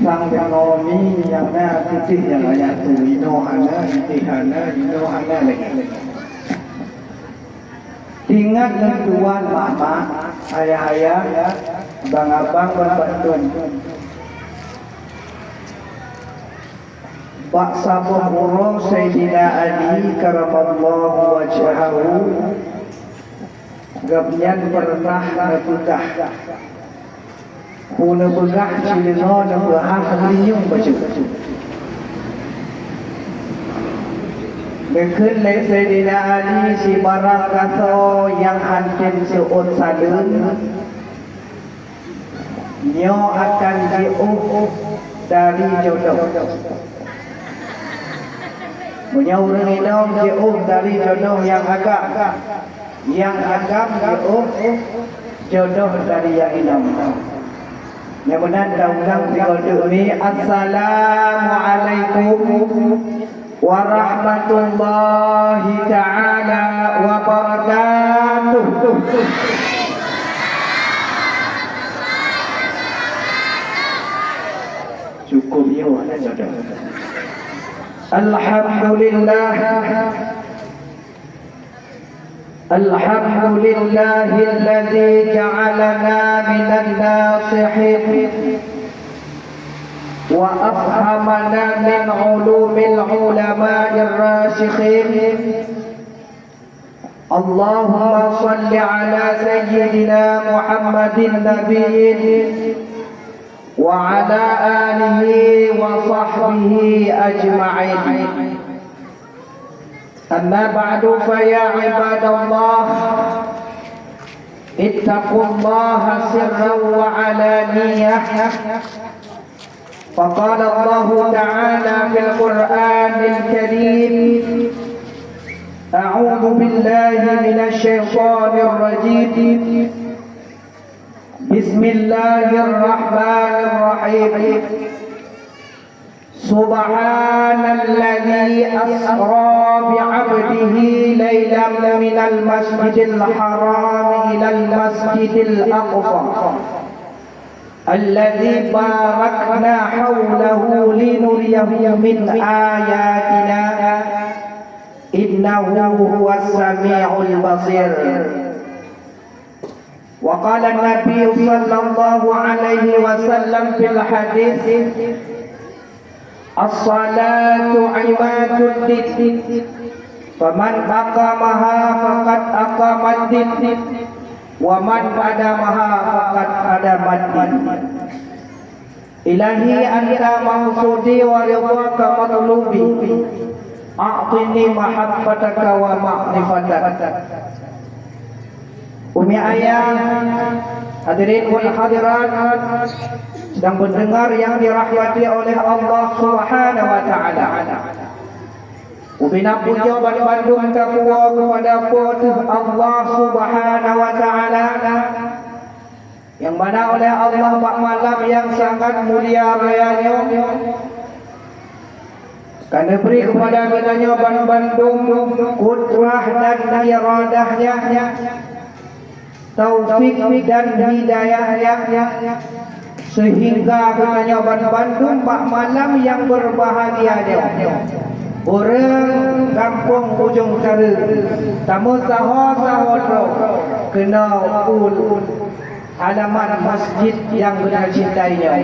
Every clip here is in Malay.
sang ekonomi yang na titik yang ayat tu inohana inohana lagi. Ingat dan tuan mama, ayah-ayah, abang-abang berbantuan. Pak sabun urung Sayyidina Ali karamallahu wajhahu gabnyan pernah naputah kuna begah cilino nabahah linyung baju Bekun le Sayyidina Ali si barang kaso yang hancin seun salun nyo akan diuh dari jodoh punya orang hidup jauh dari jodoh yang agak jauh jodoh dari yang hidup. Yang benar dalam dikondumi Assalamualaikum warahmatullahi ta'ala wabarakatuh. Cukup ya jodoh. Alhamdulillah alladzi ja'alana minan nasihin wa afhamana min ulumil ulama'ir rasikhin. Allahumma salli ala sayyidina Muhammadin nabiyyin وعلى آله وصحبه أجمعين. أما بعد فيا عباد الله اتقوا الله سرا وعلانية. فقال الله تعالى في القرآن الكريم أعوذ بالله من الشيطان الرجيم بسم الله الرحمن الرحيم سبحان الذي أسرى بعبده ليلا من المسجد الحرام إلى المسجد الأقصى الذي باركنا حوله لنريه من آياتنا إنه هو السميع البصير. وقال النبي صلى الله عليه وسلم في الحديث الصلاة عماد الدين فمن أقامها فقد أقام الدين ومن أدامها فقد أدام الدين. إلهي أنت مقصودي ورضاك مطلوبي أعطني محبتك ومعرفتك. Umi ayah, hadirin wal hadirat sedang mendengar yang dirahmati oleh Allah Subhanahu wa taala. Ubina puja bandung takwa kepada Allah Subhanahu wa taala yang mana oleh Allah pada malam yang sangat mulia rayanya karena beri kepada kitanya bandung kudrah dan iradahnya, taufik dan hidayahnya, sehingga katanya Bandung Pak malam yang berbahagia orang kampung ujung Kara tamu sahodro kena alamat masjid yang benar cintainya.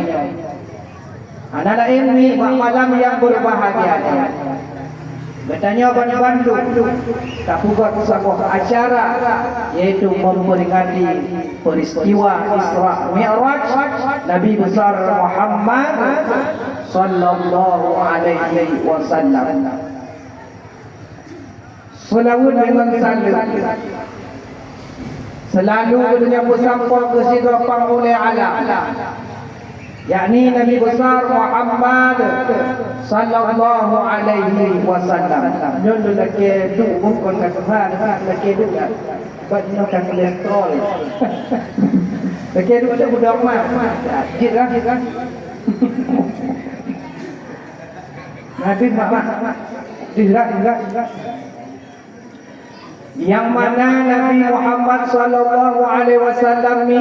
Anak lain ni Pak malam yang berbahagia. Katanya Bandung tak buat sebuah acara yaitu memperingati peristiwa Isra Mi'raj Nabi besar Muhammad sallallahu alaihi wasallam. Selawat dengan salam selalu menyambut sampai ke situ oleh Allah, yakni Nabi besar Muhammad sallallahu alaihi wasallam. Nyon lagi tu bukan katakan lagi tu banyak kan kolesterol. Lagi tu ada budak mat. Jirah. Nabi mak. Jirah. Yang mana Nabi Muhammad sallallahu alaihi wasallam ni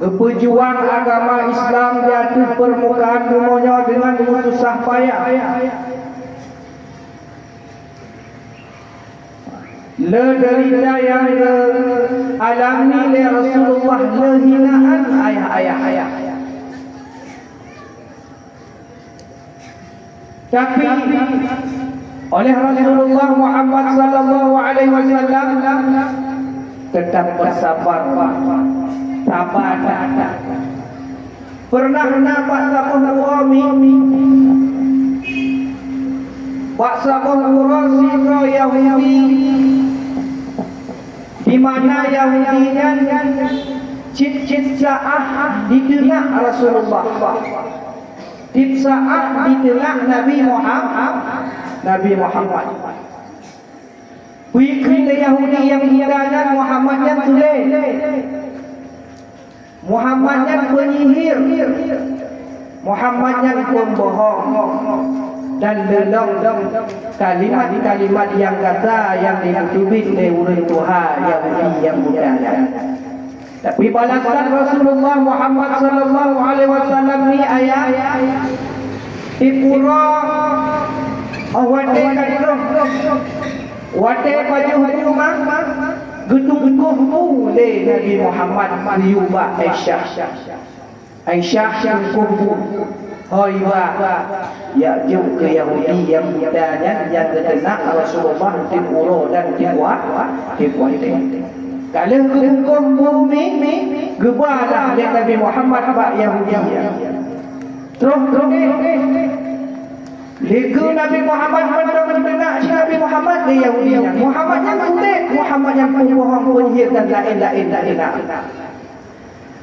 Kepejuang agama Islam di atas permukaan dunia dengan susah payah. Derita yang alami oleh Rasulullah, hinaan ayah-ayah. Tapi oleh Rasulullah Muhammad sallallahu alaihi wasallam tetap bersabar. Sabar. Pernah nampak sabuh Siro Yahudi, di mana Yahudinya cip sa'ah di tengah Rasulullah, cip sa'ah di tengah Nabi Muhammad. Wikri Yahudi yang hidangan Muhammadnya tulis, Muhammadnya penyihir, Muhammadnya pembohong, dan dalam kalimat-kalimat yang kata yang ditubit oleh orang Tuhan Yahudi yang budaya. Tapi balasan Rasulullah Muhammad sallallahu alaihi wasallam ni ayat ipura awate kadro wate baju rumah gedung-gedung le Nabi Muhammad liuba Aisyah yang kubu Hoiwa ya juga Yahudi yang mudanya yang terkena Rasulullah di Puro dan di Kuwait. Kalau hukum bumi gebalah dia Nabi Muhammad pak Yahudi. Terus Liku Nabi Muhammad benar-benar Nabi Muhammad dia Yahudi. Muhammad yang sulit, Muhammad yang pembohong, penyihir dan lain-lain.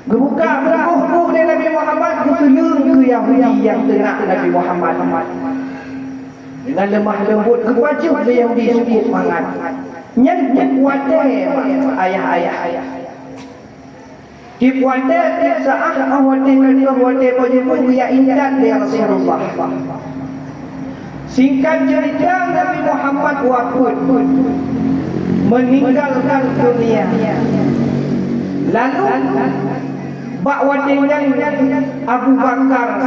Gebuka berbuh dari Nabi Muhammad keselung ke Yahudi yang tenang Nabi Muhammad dengan lemah lembut kepacuh dia Yahudi cukup mangat nyenyak wadai ayah tip wadai tip sa'ah wadai kata wadai pun dia ingat dia Rasulullah. Singkat cerita, Nabi Muhammad wafat meninggalkan dunia. Lalu bak wadai Abu Bakar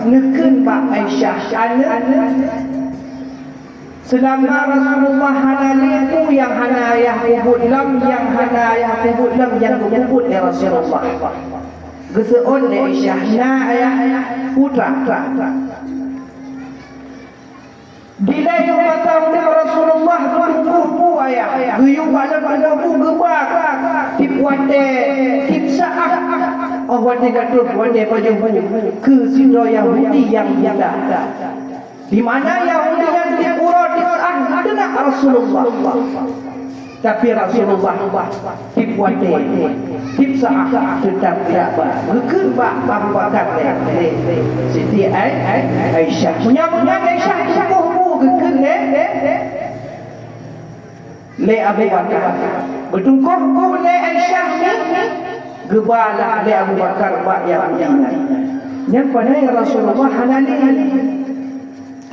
neken bak Aisyah selama Rasulullah halaliku yang hana ayah kubut lam yang hana ayah kubut lam yang kubut ya Rasulullah geseon le Aisyah na ayah putra bila yang batang Rasulullah tunggu ayah guyung badan tunggu gebak tip wate tip sa'ah wate gaduh wate pajung ke siro Yahudi yang kita di mana Yahudi yang dipura di sa'ah dengan Rasulullah. Tapi Rasulullah tip wate tip sa'ah tetap tidak berkebak Abu Bakar Siti Aisyah punya Aisyah keken le Abu Bakar bertungkuh le Aisyah gebalah le Abu Bakar bak Yahudi yang pada Rasulullah halali.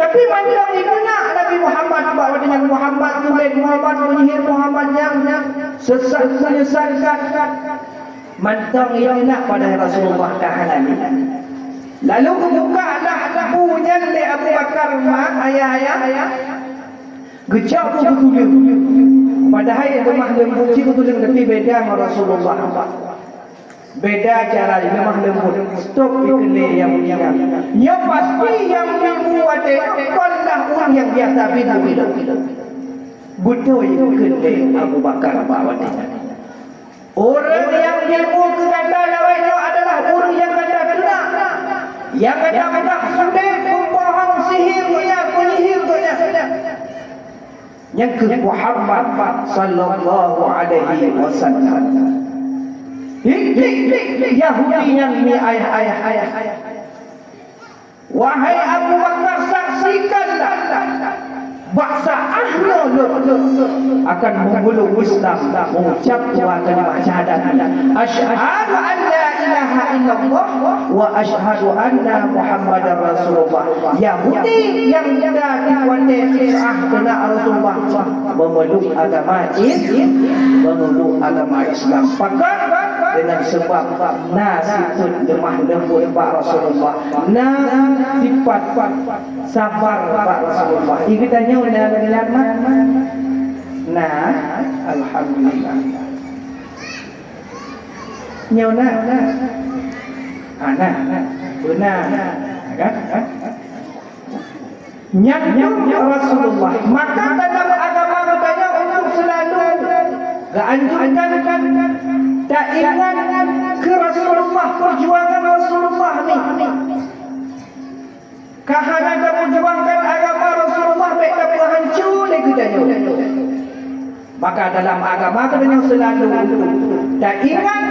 Tapi mandang itu nak Nabi Muhammad bawa dengan Muhammad tulen Muhammad penyihir Muhammad yang sesat menyesatkan mandang yang nak pada Rasulullah dah halali. Lalu kebukalah punya le Abu Bakar mak ayah gejak betul padahal yang lemah lembut betul tapi beda dengan Rasulullah. Beda cara lemah lembut stop ikele yang pasti yang dibuat kollah orang yang biasa bidu butuh ikele Abu Bakar bawanya. Orang yang dibuat kata lawan adalah orang yang kata kena yang kata sudah pembohong sihir penyihir yang ke Muhammad sallallahu alaihi wasallam. Yahudi yang ni ayah. Wahai Abu Bakar, saksikanlah bangsa ahlul akan memeluk Islam, mengucap dua kalimat syahadat. Asyhadu an la ilaha illallah wa asyhadu anna Muhammadar Rasulullah. Yahudi yang tidak dikuatkan sah kena Rasulullah memeluk agama Islam. Pakat dengan sebab nasitun lemah lembut Pak Rasulullah, sifat sabar Pak Rasulullah. Ini tanya udah alhamdulillah. Nyona anak benar kan? Nyatnya Rasulullah. Maka dalam agama katanya untuk selalu anjurkan tak ingat ke Rasulullah, perjuangan Rasulullah ni. Kahana dah perjuangkan agama Rasulullah baik tak hancur lagi katanya. Maka dalam agama katanya selalu tak ingat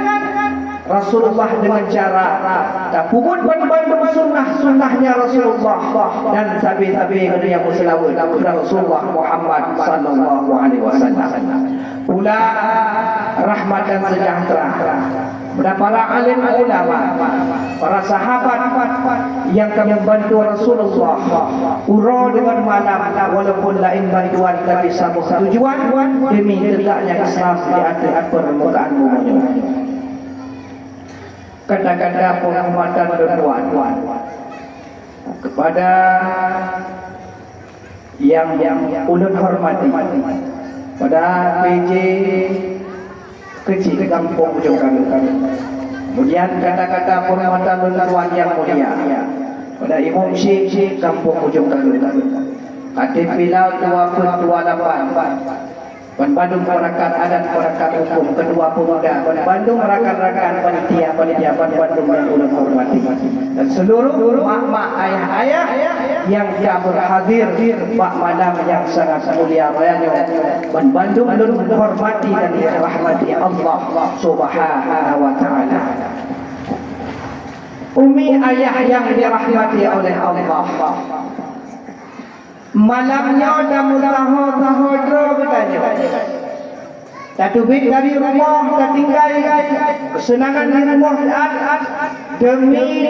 Rasulullah dengan cara tak pukul bandung sunnahnya Rasulullah dan sabi-sabi yang berselawat kepada Rasulullah Muhammad sallallahu alaihi wasallam. Pula rahmat dan sejahtera kepada para alim ulama, para sahabat yang kami membantu Rasulullah uro dengan malam walaupun lain bantuan tapi satu tujuan demi tegaknya Islam di atas permukaan bumi. Kata-kata penghormatan dan doa kepada yang ulun hormati pada PJ kecil kampung ujung kami. Kemudian kata-kata penghormatan dan doa yang mulia pada Imam Syekh kampung ujung kami. Khatib Bilal 228 Bandung Perakan Adat Perakan Hukum Kedua Pemuda Bandung rakan-rakan panitia Bandung yang ulun hormati dan seluruh mak-mak ayah-ayah yang berhadir Pak Malam yang sangat mulia rayanya Bandung ulun hormati dan dirahmati Allah Subhanahu wa taala. Umi ayah yang dirahmati oleh Allah, malamnya dah mutahodro bertanya. Tak tubik dari rumah, tak tinggal kesenangan di rumah saat demi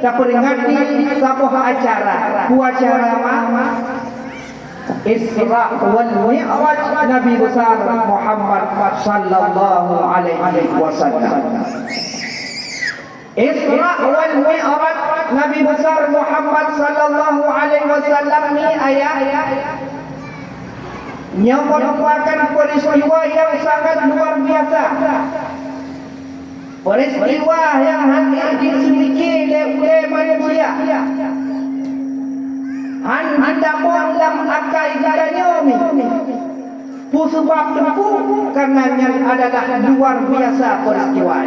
tak peringati sebuah acara. Acara Isra wal Mi'raj Nabi besar Muhammad sallallahu alaihi wasallam. Isra wal Mi'raj Nabi besar Muhammad sallallahu alaihi wasallam ni ayah yang merupakan peristiwa yang sangat luar biasa. Peristiwa yang hanya disedikit oleh manusia. Anda dalam akai gadanya sebab itu karena yang adalah luar biasa peristiwa.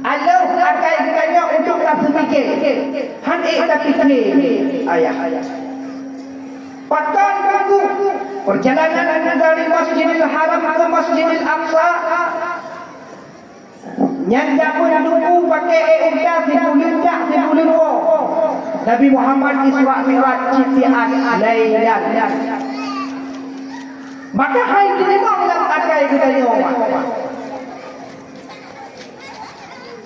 Allah akai gadanya untuk tak sedikit. Tak fikir ayah. Pakan aku perjalanan dari Masjidil Haram ke Masjidil Aqsa nyanda pun tunggu pakai unta sibulir Nabi Muhammad Isra Mi'raj citian lailan. Maka hai terima dalam akai kita ni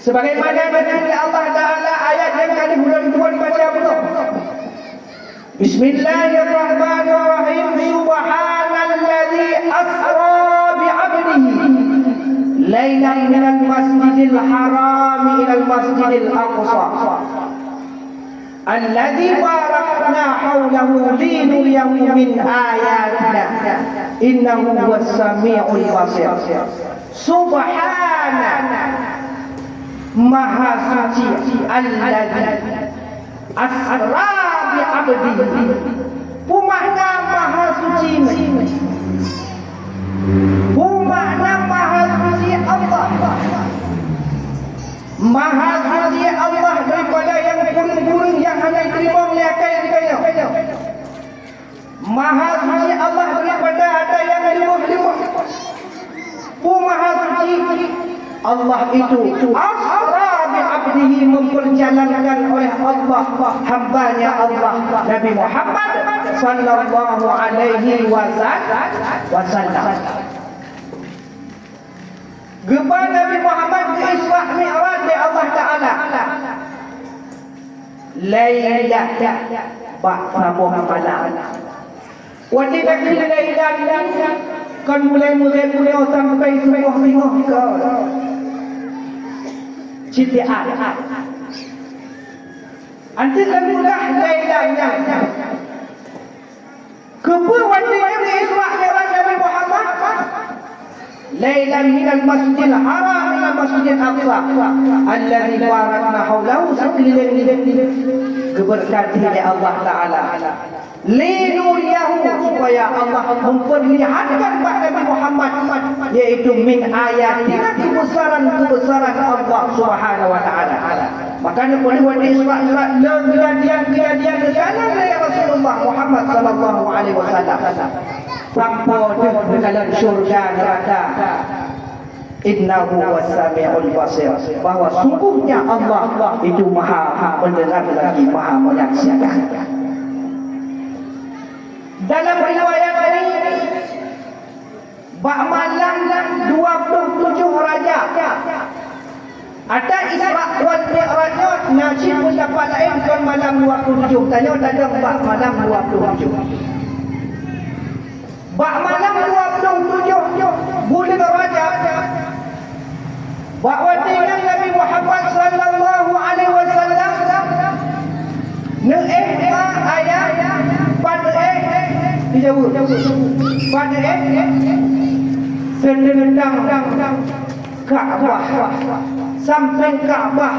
sebagaimana firman Allah Taala ayat yang kali bulan baca betul. Bismillahirrahmanirrahim. Subhanalladzi asra bi'abdihi lailan minal masjidil haram ilal masjidil aqsa alladzi barakna hawlahu linuriyahu min ayatina innahu huwas samiul basir. Subhana maha suci alladzi asra bi'abdihi. Pumakna maha suci, pumakna maha suci Allah. Maha suci Allah daripada yang kurung-kurung yang hanya terima melihakai dikaya. Maha suci Allah daripada ada yang limuh-limuh. Maha suci Allah itu asra bi'abdihi, memperjalankan oleh Allah hambanya Allah Nabi Muhammad sallallahu alaihi wasallam. Geba Nabi Muhammad ke Isra Mi'raj oleh Allah Ta'ala Lailah Ba'famuh malam. Wanita kira Lailah Kan mulai sampai sebuah tengok ke Citian. Anti mudah lainnya. Kebuatan yang Isra Mi'raj Nabi Muhammad. Lailan minal masjidil haram ila masjidil aqsa alladzi barakna haulahu sekeliling keberkati oleh Allah Ta'ala linuriyahu supaya Allah memperlihatkan kepada Nabi Muhammad yaitu min ayatina kebesaran Allah Subhanahu wa Ta'ala. Makanya pada Isra kejadian dari Rasulullah Muhammad sallallahu alaihi wasallam sampai di dalam syurga neraka. Innahu was-sami'ul basir, bahwa sungguhnya Allah itu maha mendengar lagi maha menyaksikan. Dalam riwayat ini bak malam 27 raja ada Isra wal Mi'raj naji pun dapat lain kan malam 27 tanya dalam bak malam 27 bak malam 27 bulan Rajab bahawa dengan Nabi Muhammad sallallahu alaihi wasallam ne'ma ayat pada dijawab pada sedendang Ka'bah sampai Ka'bah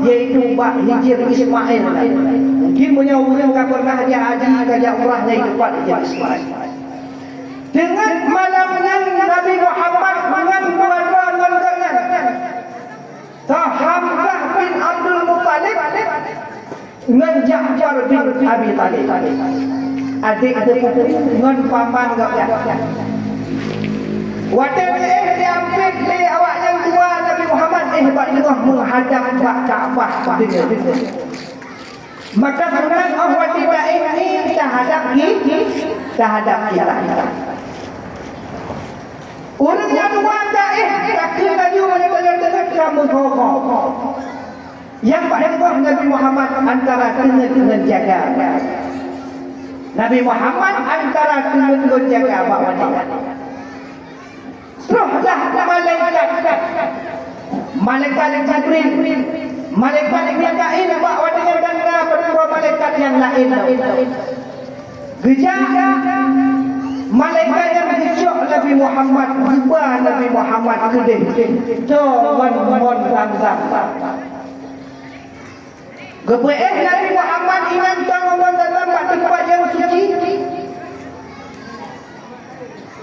yaitu bak hijir Ismail. Mungkin punya orang yang pernah dia haji kerja umrahnya itu bak hijir Ismail. Dengan malamnya Nabi Muhammad dengan dua-dua golongan Hamzah bin Abdul Muttalib dengan Ja'far bin Abi Talib, adik dengan paman gak wadah diambil di awak yang dua Nabi Muhammad bak tengah menghadap bak Ka'bah. Maka sunat Allah tidak ini terhadap kita. Orang yang dua tak kena juga dengan kamu kau. Yang paling bawah Nabi Muhammad antara dengan jaga. Nabi Muhammad antara dengan jaga bawa dia. Teruslah malaikat Jibril, malaikat Mikail bawa dengan dana berdua malaikat yang lain. Gejaga malaikat yang dicok Nabi Muhammad, ubah Nabi Muhammad kedih. Jawan mon zamzam. Gebeeh Nabi Muhammad ingat mon dalam tempat yang suci.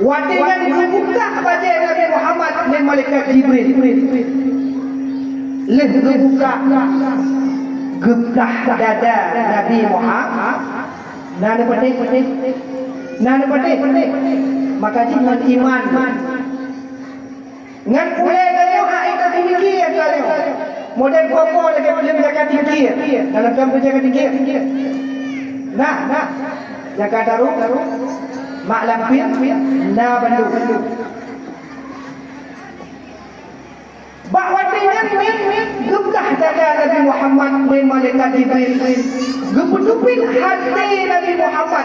Watingan dibuka pada Nabi Muhammad dan malaikat Jibril. Leh dibuka gebah dada Nabi Muhammad. Nana petik. Maka jangan iman. Ngan pulai kalian hak itu tinggi kalian. Model popo lagi boleh menjaga tinggi. Dalam kamu menjaga tinggi. Nah. Jaga daru. Mak lampir. Nah bandu. Bahawa dengan gebah dada Nabi Muhammad dan malaikat Jibril. Gebutupin hati Nabi Muhammad.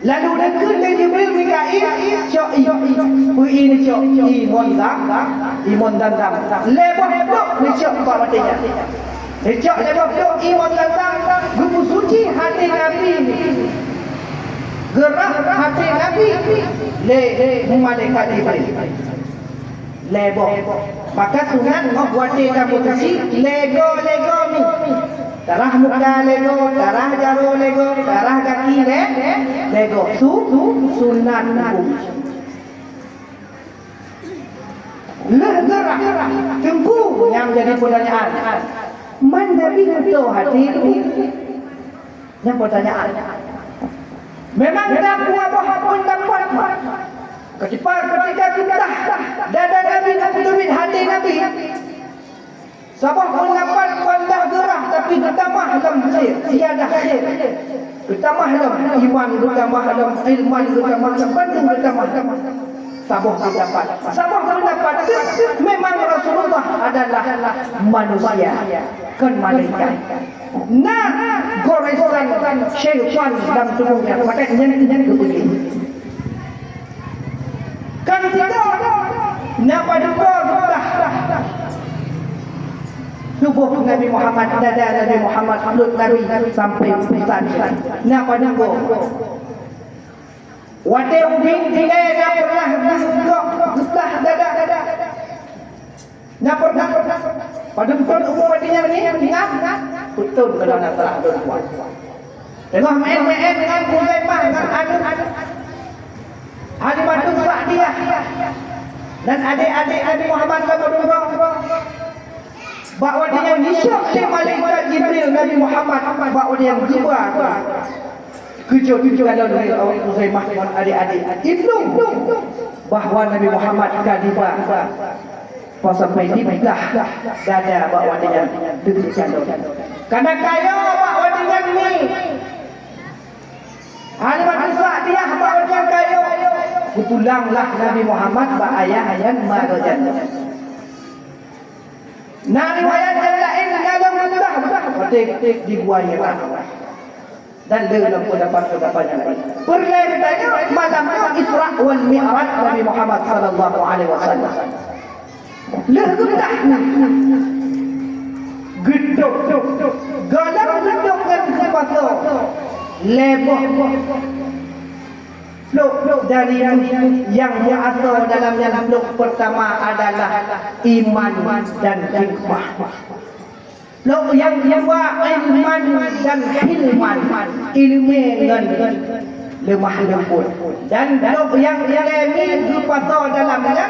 Lalu dekat dengan Jibril Mikail, cok ini cok imon dandam. Lebah dok ni cok bawatnya. Cok lebah dok imon dandam. Gubu suci hati Nabi. Gerak hati Nabi. Malaikat Jibril. Lebah. Maka sunat buat dia posisi lego ni. Darah muka lego, darah jarum lego, darah kaki lego. Sunat gerak tempu yang jadi pertanyaan. Man Nabi itu hati itu yang pertanyaan. Memang tak buat pun dapat. Ketika kita dada Nabi tutup hati Nabi. Sabah pun dapat pandah gerah tapi bertambah dalam siadah sir. Bertambah dalam iman, bertambah dalam ilman, bertambah dalam banding, bertambah sabah pun dapat. Sabah pun dapat. Memang Rasulullah adalah manusia, kan malaikat. Nah, goresan syaitan dalam tubuhnya. Makanya begini. Kan tidak nak pada dah tubuh Nabi Muhammad, dada Nabi Muhammad, mulut Nabi sampai pisan. Nak pada wate ubin tinggal nak pernah getah dada. Nak pernah pada betul umur matinya ni ingat betul kalau nak telah buat. Tengok main-main dengan Huzaifah dengan Halimatus Sa'diyah dan adik-adik Nabi Muhammad SAW. Bahawa dia nisyak oleh malaikat Jibril Nabi Muhammad, bahawa dia berjumpa kejut-kejutan oleh Huzaifah dengan adik-adik itu bahawa Nabi Muhammad kadiba pas sampai di Mekah dada bahawa dia demikian. Karena kaya bahawa dengan ni Halimatus Sa'diyah bahawa dia kaya, pulanglah Nabi Muhammad ayah-ayah marajan. Nah riwayat yang lain dalam betul dibuaya dan dalam pendapat yang lain. Perlahannya malam Isra wal Mi'raj Nabi Muhammad sallallahu alaihi wasallam. Lehetah gedok galang gedok kan pasal leboh Blok dari yang berasal dalam blok pertama adalah iman dan hikmah. Blok yang kedua iman dan hilman, ilmu dan lemah lembut. Dan blok yang ketiga berasal dalamnya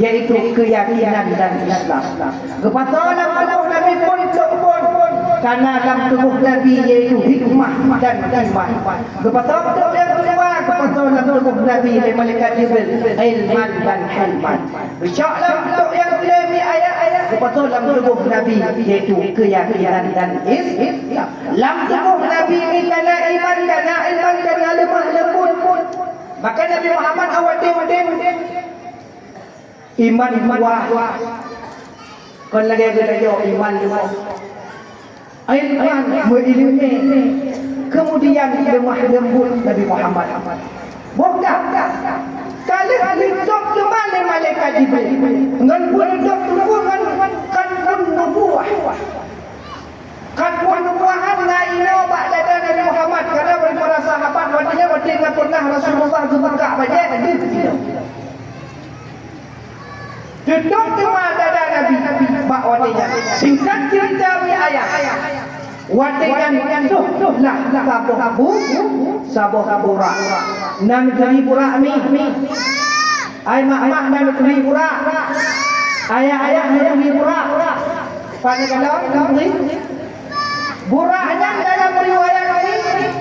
yaitu keyakinan dan Islam. Berasal dalam tubuh Nabi pun karena dalam tubuh Nabi yaitu hikmah dan iman. Berasal yang kedua kepada tubuh Nabi oleh malaikat Jibril ilman dan hilman. Bicara untuk yang kelima ayat-ayat kepada dalam tubuh Nabi yaitu keyakinan dan Islam. Dalam tubuh Nabi ini karena iman, karena ilman, karena lemah lembut. Maka Nabi Muhammad awal-awal iman kuat. Kon lagi ada iman juga. Ilman berilmu. Kemudian lemah lembut Nabi Muhammad. Bukan. Kalau hidup kemana malaikat Jibril. Dengan hidup hubungan kan nubuah. Kan nubuahan naino ba'da Nabi Muhammad. Karena para sahabat waktunya waktu pernah Rasulullah buka bajet gitu. Hidup kemana Nabi waktunya. Singkat cerita ayat. Watikan lah sabuh burak nan negeri burak mi ay mak nan negeri burak ayah negeri burak pada kalau buraknya dalam riwayat ini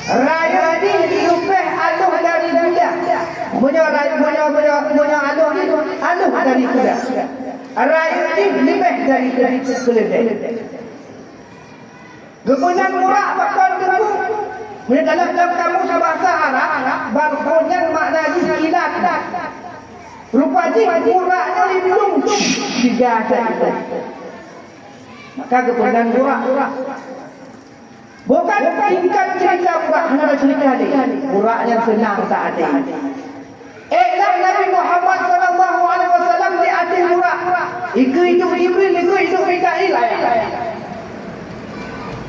raya ini diupeh aluh dari kuda punya aluh dari kuda raya ini lebih dari keledai. Kemudian murah bakal tunggu. Dalam kamus bahasa Arab, barkonya makna kilat. Rupanya murahnya lindung tiga ada. Maka kemudian murah. Bukan tingkat cerita murah, hanya cerita ni. Murah yang senang tak ada. Nabi Muhammad sallallahu alaihi wasallam di atas murah. Iku hidup Jibril, iku hidup Mikail.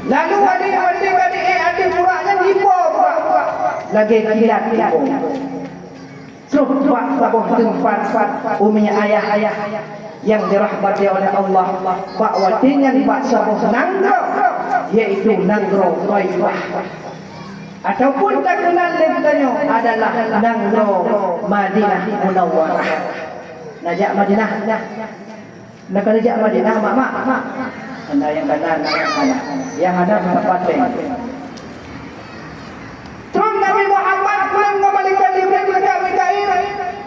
Lalu adik buraknya lipo lagi kilat lipo. Coba sabuh tempat umumnya ayah yang dirahmati oleh Allah bahwa dengan sabuh nanggro yaitu nanggro Thaifah ataupun tak kenal lebihnya adalah nanggro Madinah Munawwarah. Najak Madinah. Nak najak Madinah mak. Anda yang kanan, yang ada tempat lain. Terus Nabi Muhammad pulang ke malaikat Jibril dekat Mikail.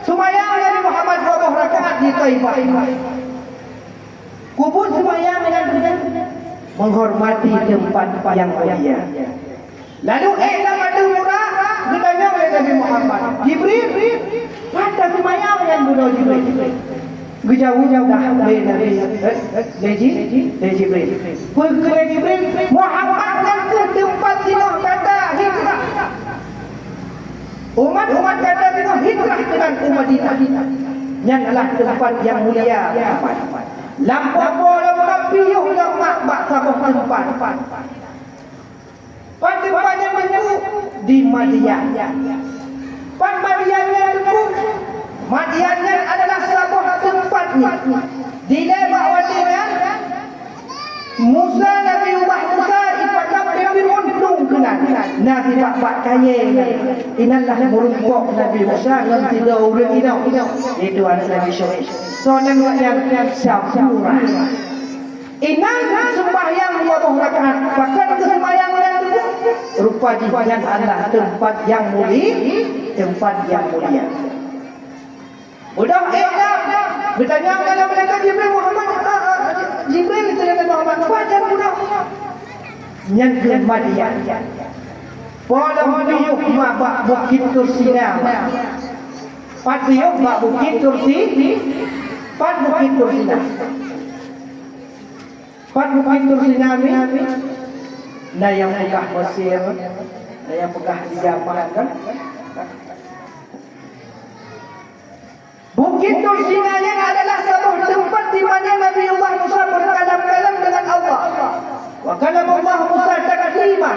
Sumayang Nabi Muhammad 20 rakaat di Taifah. Kubur sumayang dengan menghormati tempat yang mulia. Lalu dalam ada murah ditanya oleh Nabi Muhammad. Jibril, pada sumayang yang bunuh Jibril. Jauh dah dari Jibril. Pergi Jibril Muhammad dan ke tempat silah kata hijrah. Umat-umat kata itu hijrah dengan Madinah. Yang adalah tempat yang mulia. Lampu lampu piyuh mak sabah tempat. Tempatnya menunggu di Madian. Madiannya itu Madiannya adalah sebuah tempatnya. Di lebar wadinya Musa Nabi Musa ibadah beruntung kena Nabi bak kaya inallah merumpok Nabi Musa dan tidak urang itu anak Nabi Syuaib. So yang syafurah inan sembahyang 20 rakaat bahkan kesembahyang itu rupa jibahan Allah tempat yang mulia. Udah bertanya kepada mereka Jibril Muhammad Jibril itu dengan Muhammad wajar mudah yang kemudian pola biyuk mak bukit Tursina pat biyuk mak bukit Tursina ni nah yang pegah Mesir nah yang pegah di Yaman kan Bukit Tursina yang adalah sebuah tempat di mana Nabi Allah Musa berkalam-kalam dengan Allah. Wa kalam Allah Musa taklima.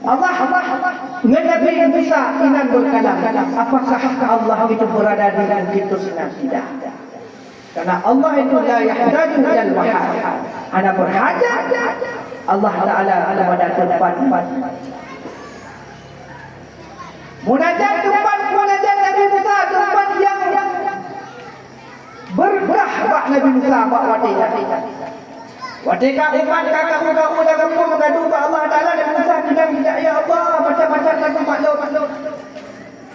Allah dengan Nabi Musa inan berkalam. Apakah Allah itu berada di Bukit Tursina? Tidak. Karena Allah itu la yahtaju ilal wahai. Ana berhajat Allah Taala kepada tempat munajat Nabi Musa tempat yang berkah bak Nabi Musa bak Watika umat kakak udah kamu mengadu ke Allah Taala dan Musa bilang ya Allah macam-macam lagu makhluk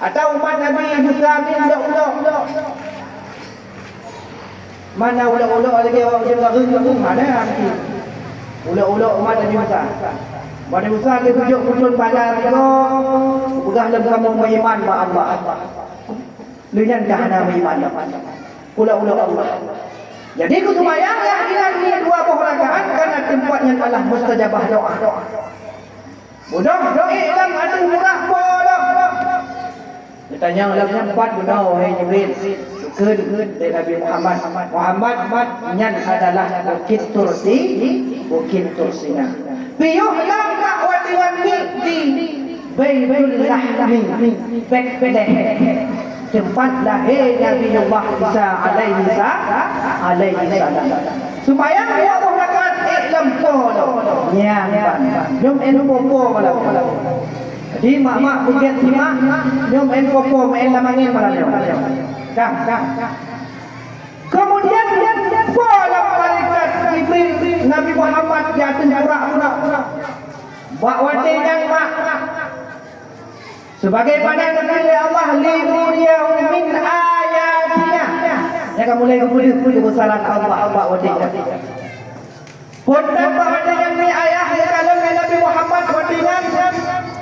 atau umat Nabi Musa bin ulah mana ulah lagi orang dengar mana nanti ulah umat Nabi Musa Nabi Musa dia tunjuk putun pada udah dalam kamu beriman kepada Allah. Lian kahana beriman. Ulah Allah. Jadi ku sembahyanglah ini 2 rakaat karena tempatnya adalah mustajabah doa. Mudah dalam adu murah bodoh. Ditanya dalam tempat bunuh hai Jibril. Keun dari Nabi Muhammad yang adalah Bukit Tursina. Piyuh lam dakwah di Baitul Lahmi tempat lahir Nabi Allah Isa alaihi salam. Supaya Allah rakaat iklam polo yang nyom en popo malam. Jadi mak bukan simak nyom en popo main lamangin malam. Dah. Kemudian pola malaikat Jibril Nabi Muhammad jatuh pura-pura. Bakwati yang mak sebagaimana kata Allah limuriyahu min ayatina. Yang mulai kemudian kesalahan Allah bakwati. Punten bakwati yang ni ayah kalau Nabi Muhammad wadinan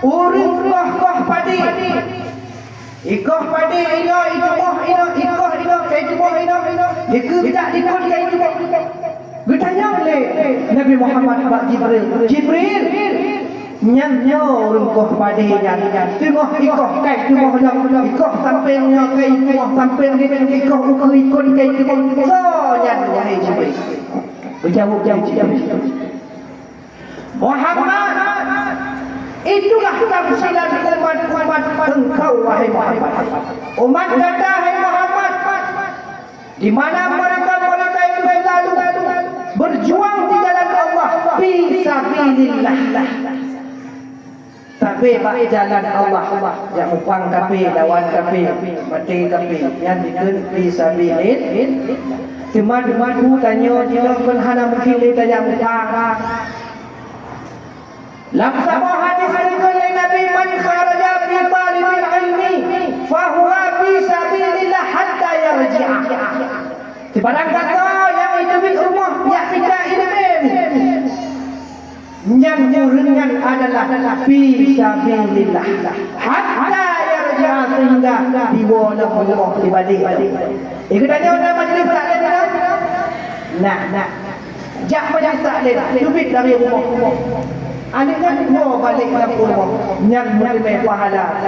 urung koh padi. Ikoh padi ino tidak ikut kayak itu. Bertanya oleh Nabi Muhammad Pak Jibril nyanyo rungkoh padinya tengok ikoh kai tengok ikoh sampingnya kai tengok samping ikoh ikut kai tengok so nyanyo wahai Jibril berjawab Jibril Muhammad itulah tamsilan umat engkau wahai Muhammad umat kata hai Muhammad di mana mereka itu selalu berjuang di jalan Allah fi sabilillah tapi bak jalan Allah yang upang kapi lawan kapi mati kapi yang dikeun fi sabilillah teman-teman ku tanya dia penhana mungkin dia tanya upang lam sama hadis dari Nabi man kharaja fi talibil ilmi fa huwa fi sabilillah hatta yarji'a. Sebarang kata yang itu di rumah yang tidak ilmu yang muringan adalah fi sabilillah hatta yarji'a sehingga dibawa Allah dibalik. Ikut tanya orang majlis taklim nah jak majlis taklim dubit dari rumah Aliknya mau balik ke rumah yang menerima pahala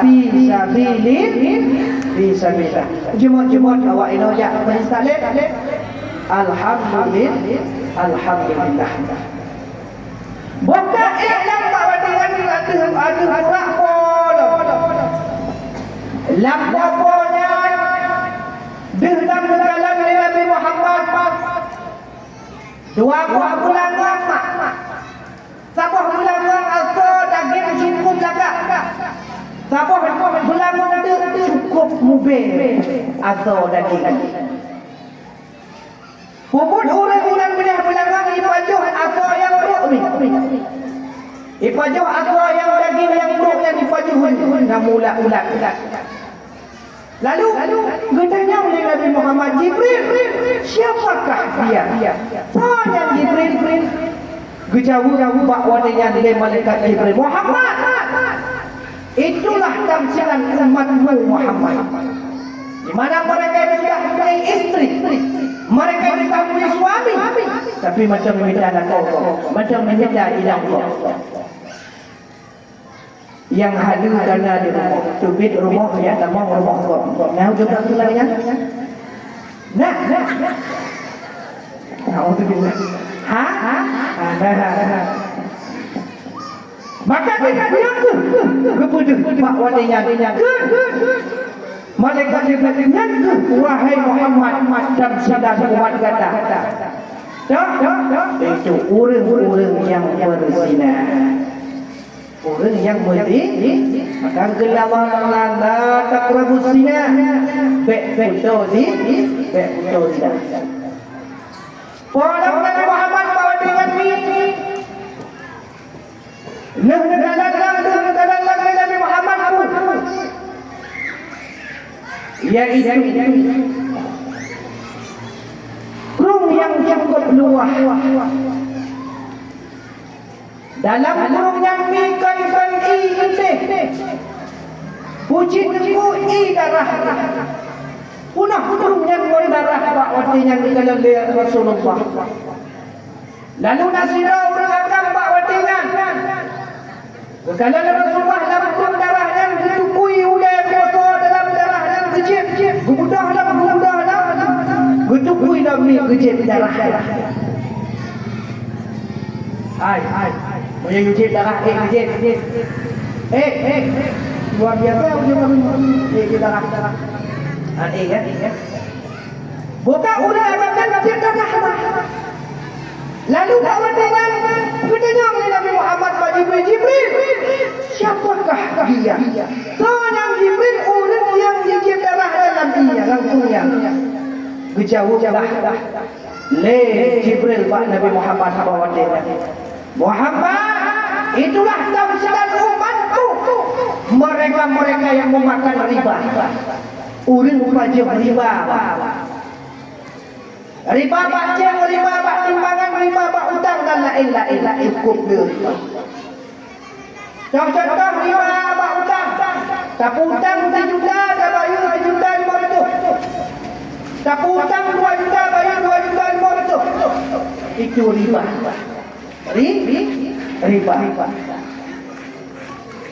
fisabilillah. Jemaat awak ini ya bersalih. Alhamdulillah. Bukan iklan bahawa dengan ada burak polo. Lampu-lampunya dalam kalam Nabi Muhammad. Dua bulan lama. Sabah bulan asal daging cukup lagak. Sabah bulan cukup mubin asal daging. Puput orang-orang bulan ipajuh asal yang rukmi. Ipajuh asal yang daging yang buruk yang ipajuh ulat-ulat. Lalu bertanya oleh Nabi Muhammad, Jibril, siapakah dia? Saya Jibril. Gejauh-jauh bakwanya dari malaikat Jibril. Muhammad, itulah tamsilan umatmu Muhammad. Di mana mereka itu sudah punya istri, mereka itu sudah punya suami, tapi macam menjadi kau, macam menjadi ilang kau. Yang hadir karena di rumah, tubit rumah yang tak mau rumah kau. Nah, juga tulangnya. Nah. Alhamdulillah. Maka dia bilang kepada Pak Walinya, malaikat Jibril, wahai Muhammad, dan sedang umat kata. Itu orang-orang yang berzina. Orang yang berzina, maka gelar Allah la taqrabuz zina. Betul tidak. Pada Nabi Muhammad bawa dengan ini. Negara Nabi Muhammad pun. Yaitu kurung yang cukup luas. Dalam kurung yang mikan i puji tebu i darah. Punah kurungnya mulai darah bakwati yang dikalalui Rasulullah. Lalu nasirah orang akan bakwatingan. Kalau Rasulullah dalam kurung darah yang ditukui oleh kotor dalam darah yang kecil, gudahlah. Ditukui dalam kecil darah. Hai. Punya kecil darah, kecil. Luar biasa punya darah. Kan? Bukan orang akan cipta rahmat. Lalu kawan dengan bertanya oleh Nabi Muhammad kepada Jibril, siapakah dia? Seorang Jibril orang yang dicipta dalam dia langsungnya. Berjauhlah le Jibril Pak Nabi Muhammad kepada Muhammad, itulah tamsilan umatku. Mereka yang memakan riba. Orang wajib riba. Riba bacang, riba bak timbangan, riba bak utang dan lain-lain ikut dia. Contoh riba bak utang. Tapi utang 1 juta, dah bayar 1 juta 500. Tapi utang 2 juta, bayar 2 juta 500. Itu riba. Riba.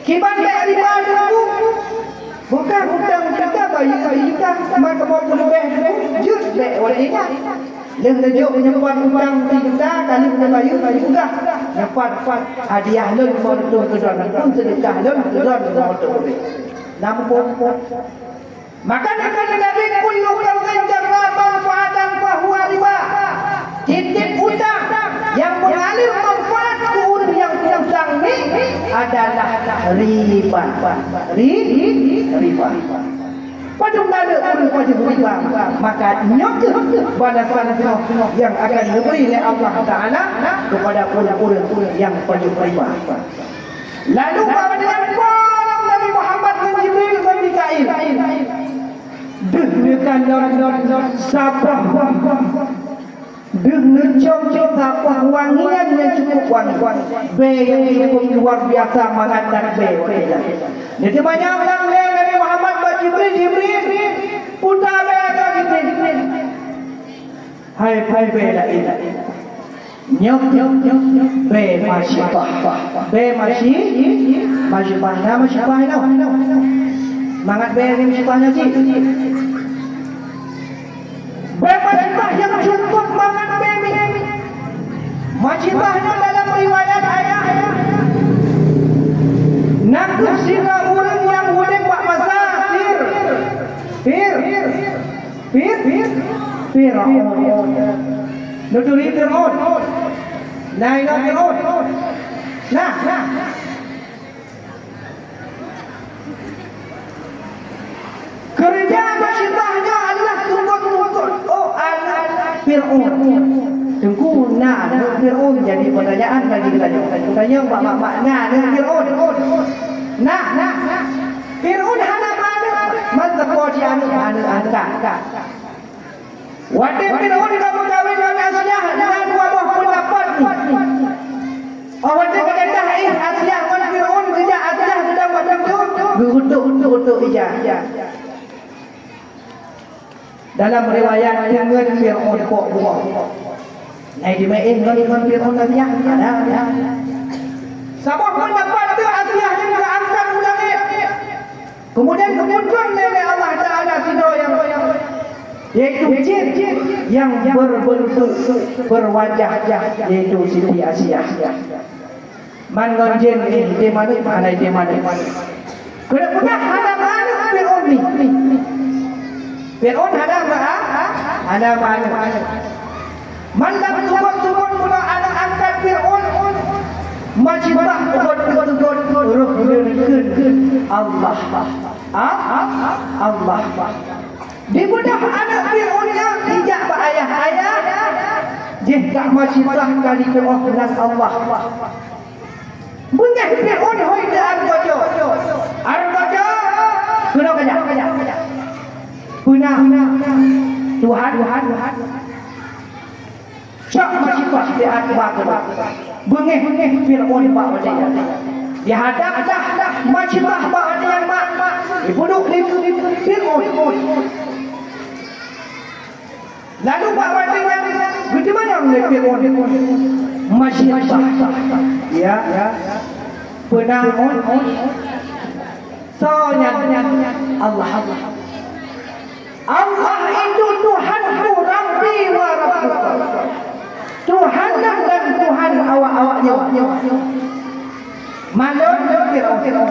Kibat riba dulu. Bukan hutang kita bayar kita maka mau lebih jus dek walinya. Yang tujuh menyimpan hutang 1 juta kali kita bayar juga. Dapat hadiah lun motor ke dalam pun sedekah lun ke dalam motor. Nampun. Maka akan Nabi kullu qawlin jarra manfaatan fa huwa riba. Titip hutang yang mengalir manfaat ke orang yang hutang ini adalah riba. Riba. Pada ada orang wajib riba, maka nyok balasan yang akan diberi oleh Allah Taala kepada orang-orang yang wajib riba. Lalu pada dengan Nabi Muhammad dan Jibril dan Mikail. Dengan sabah dengan cocok sapah wangian yang cukup wangi. B yang cukup luar biasa mengatakan B. Jadi banyak orang Nabi Muhammad dan Jibril putar B atau Jibril. Hai bela ini. Nyok be masyibah. Be masyibah. Nama masyibah itu. Mangat be ni masyibahnya cik. Be masyibah yang cukup mangat be ni. Masyibahnya dalam riwayat ayat. Nak sila orang yang boleh buat masa Fir'aun. Nuturi Fir'aun. Naik Fir'aun. Nah. Kerja masyibahnya adalah tunggu. Oh, anak Fir'aun. Tunggu nak Fir'aun jadi pertanyaan lagi kita tanya makna Fir'aun. Nah. Fir'aun hana mana kodi anu angka. Waktu Fir'aun kamu kawin dengan Asyah dengan dua buah pendapat ni. Waktu kata Asyah dengan Fir'aun kerja Asyah sedang macam tu. Untuk ija. Dalam riwayat dengan Fir'aun kok buah. Naik dimain dengan Fir'aun Asyah ada. Sabah pendapat tu Asyah yang berangkat ulang ni. Kemudian kemudian oleh Allah Ta'ala sido yang yaitu jin yang berbentuk berwajah yaitu Siti Asyah. Man jin di mana di mana. Kenapa ada mana Fir'aun ni? Fir'aun ada mana? Man lam turun mula anak angkat Fir'aun majibah betul ruh Allah. Di budak anak Fir'aun yang tidak berayah jika majibah kali doa dengan Allah. Bunyi Fir'aun hoi de argojo. Guna kaya. Guna Tuhan. Cak majibah di akbar. Bunyi Fir'aun bawa dia. Dihadap dah majibah bawa dia mak. Dibuduk di Fir'aun. Lalu bawa dia bagaimana oleh Fir'aun? Majibah. Ya. Penahun. Soalnya Allah itu Tuhanku Rabbi wa Rabbuka. Tuhan dan Tuhan awak-awaknya. Malon Fir'aun.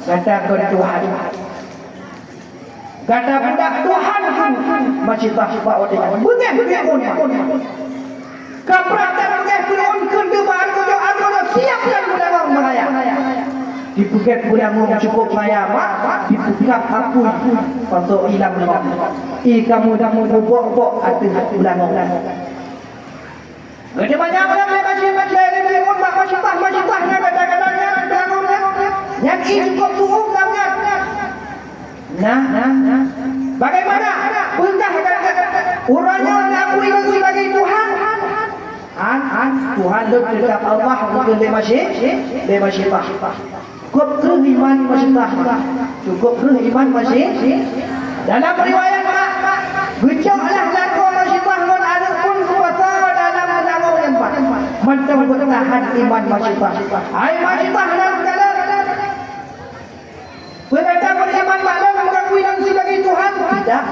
Katakan Tuhan. Kata budak Tuhan majibah dia. Bunyi Fir'aun. Kapratan Fir'aun kendebaan kau siapkan budak Melayu. Dibukat budak cukup maya mak, dibukat aku untuk hilang lemah. Kamu dah bobok atas budak. Ada banyak orang yang masih Fir'aun majibahnya kata-katanya yang cukup suhuk namanya. Nah. Bagaimana? Bukan uranya mengakui sebagai Tuhan. Tuhan itu tetap Allah bukan dia masyibah. Cukup ke iman masyibah. Cukup ke iman masih. Dalam riwayat gejoklah laku masyibah non ada pun kuasa dalam lagu yang empat. Macam bertahan iman masyibah. Hai masyibah dalam dalam. Berkata beriman maklum mengakui sebagai Tuhan. Tidak.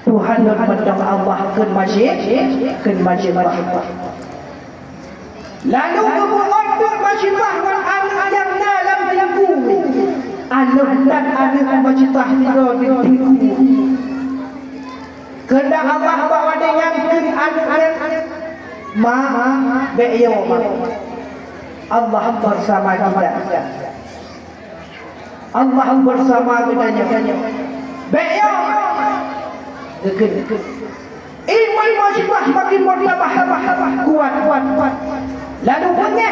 Tuhan dan macam Allah ken masyibah. Lalu kemudian masyibah anak yang dalam tipu. Anak dan anak masyibah itu kehendak Allah bawa dengan anak be'yo Allah bersama kita. Allah bersama kita. Be'yo iman masyibah makin bertambah kuat. Lalu bunyi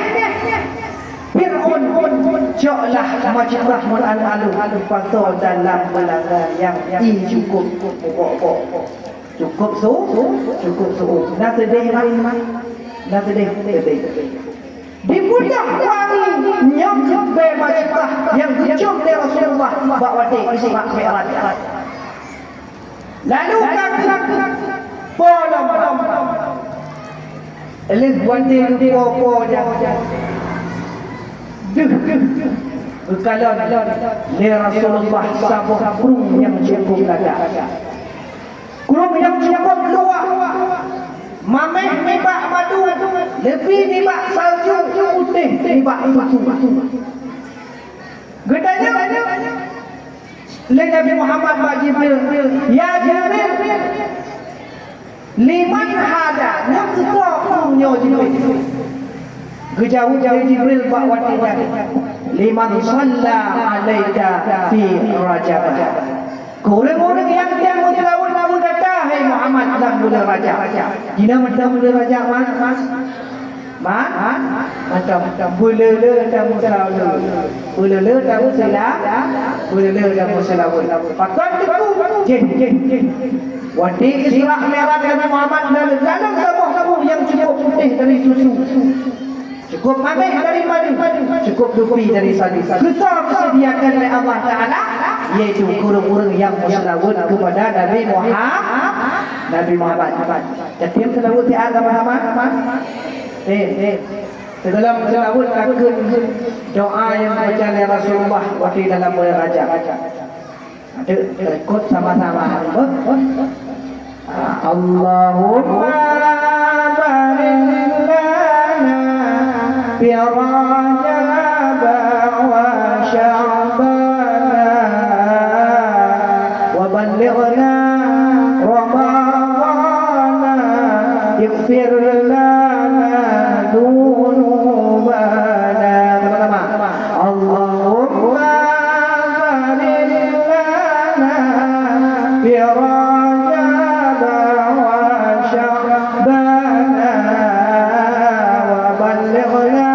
Fir'aun joklah masyibah alu pasal dalam belanga yang cukup pokok. Cukup suhu. Nak sedih. Di budak wangi nyok be masyibah yang kecum dari Rasulullah bawa dia isi Mi'raj. Lalu Bolong. Elih buat dia popo jangan. Berkalon li Rasulullah sabuh kurung yang cukup ada. Kurung yang cukup luar. Mameh nibak madu, lebih nibak salju putih, nibak susu. Gedanya Nabi Muhammad Pak Jibril, ya Jibril, liman hada, nak sesuatu Jibril. Gejauh-jauh Jibril Pak Watinya, liman salla alaika fi Rajab. Orang-orang yang muslimun namun kata, hai Muhammad dalam bulan Rajab. Dina macam bulan Rajab mas? Macam bulele dan musala. Bulele dan musala. Bulele dan musala. Pakat itu. Wati Isra Mi'raj Nabi Muhammad dalam sabuh yang cukup putih dari susu. Cukup mameh dari madu, cukup dupi dari sadi. Besar disediakan oleh Allah Ta'ala, yaitu kurung-kurung yang berselawat kepada Nabi Muhammad. Jadi yang selawat di agama Muhammad. Dalam selawat takut doa yang baca oleh Rasulullah waktu dalam bulan Rajab. Ada ikut sama-sama. Allahumma barik في رجب وشعبان وبلغنا رمضان اغفر لنا ذنوبنا اللهم بارك لنا في رجب وشعبان وبلغنا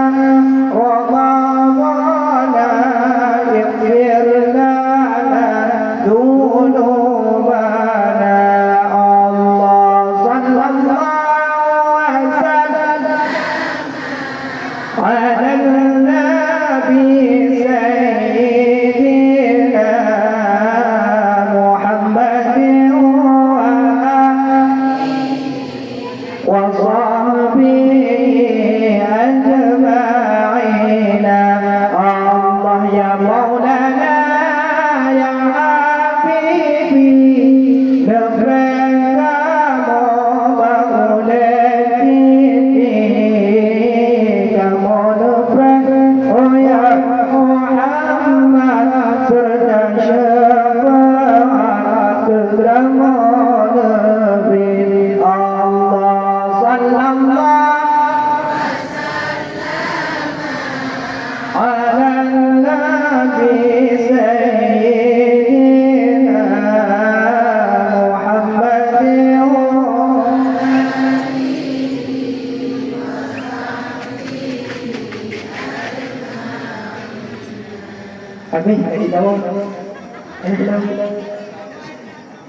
Habis di dalam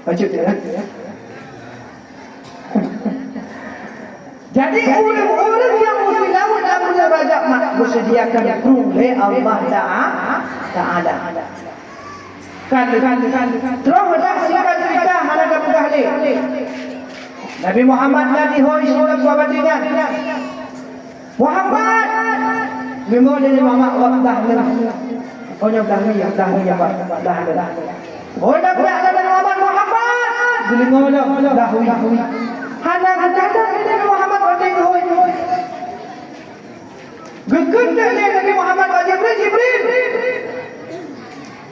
baca dia. Jadi orang-orang yang muslimun dalam bulan Rajab bersediakan oleh Allah Ta'ala. Kan. Terus dah silakan cerita mana dah berdahlil. Nabi Muhammad Nabi hoi surat wabatinya. Muhammad memang dari Muhammad wadah lah. Pokoknya dah ni apa? Dah. Oh dah ada Muhammad. Jadi ngomong dah hui. Hana ada Muhammad wajib hui. Gegen dah Nabi Muhammad wajib Jibril.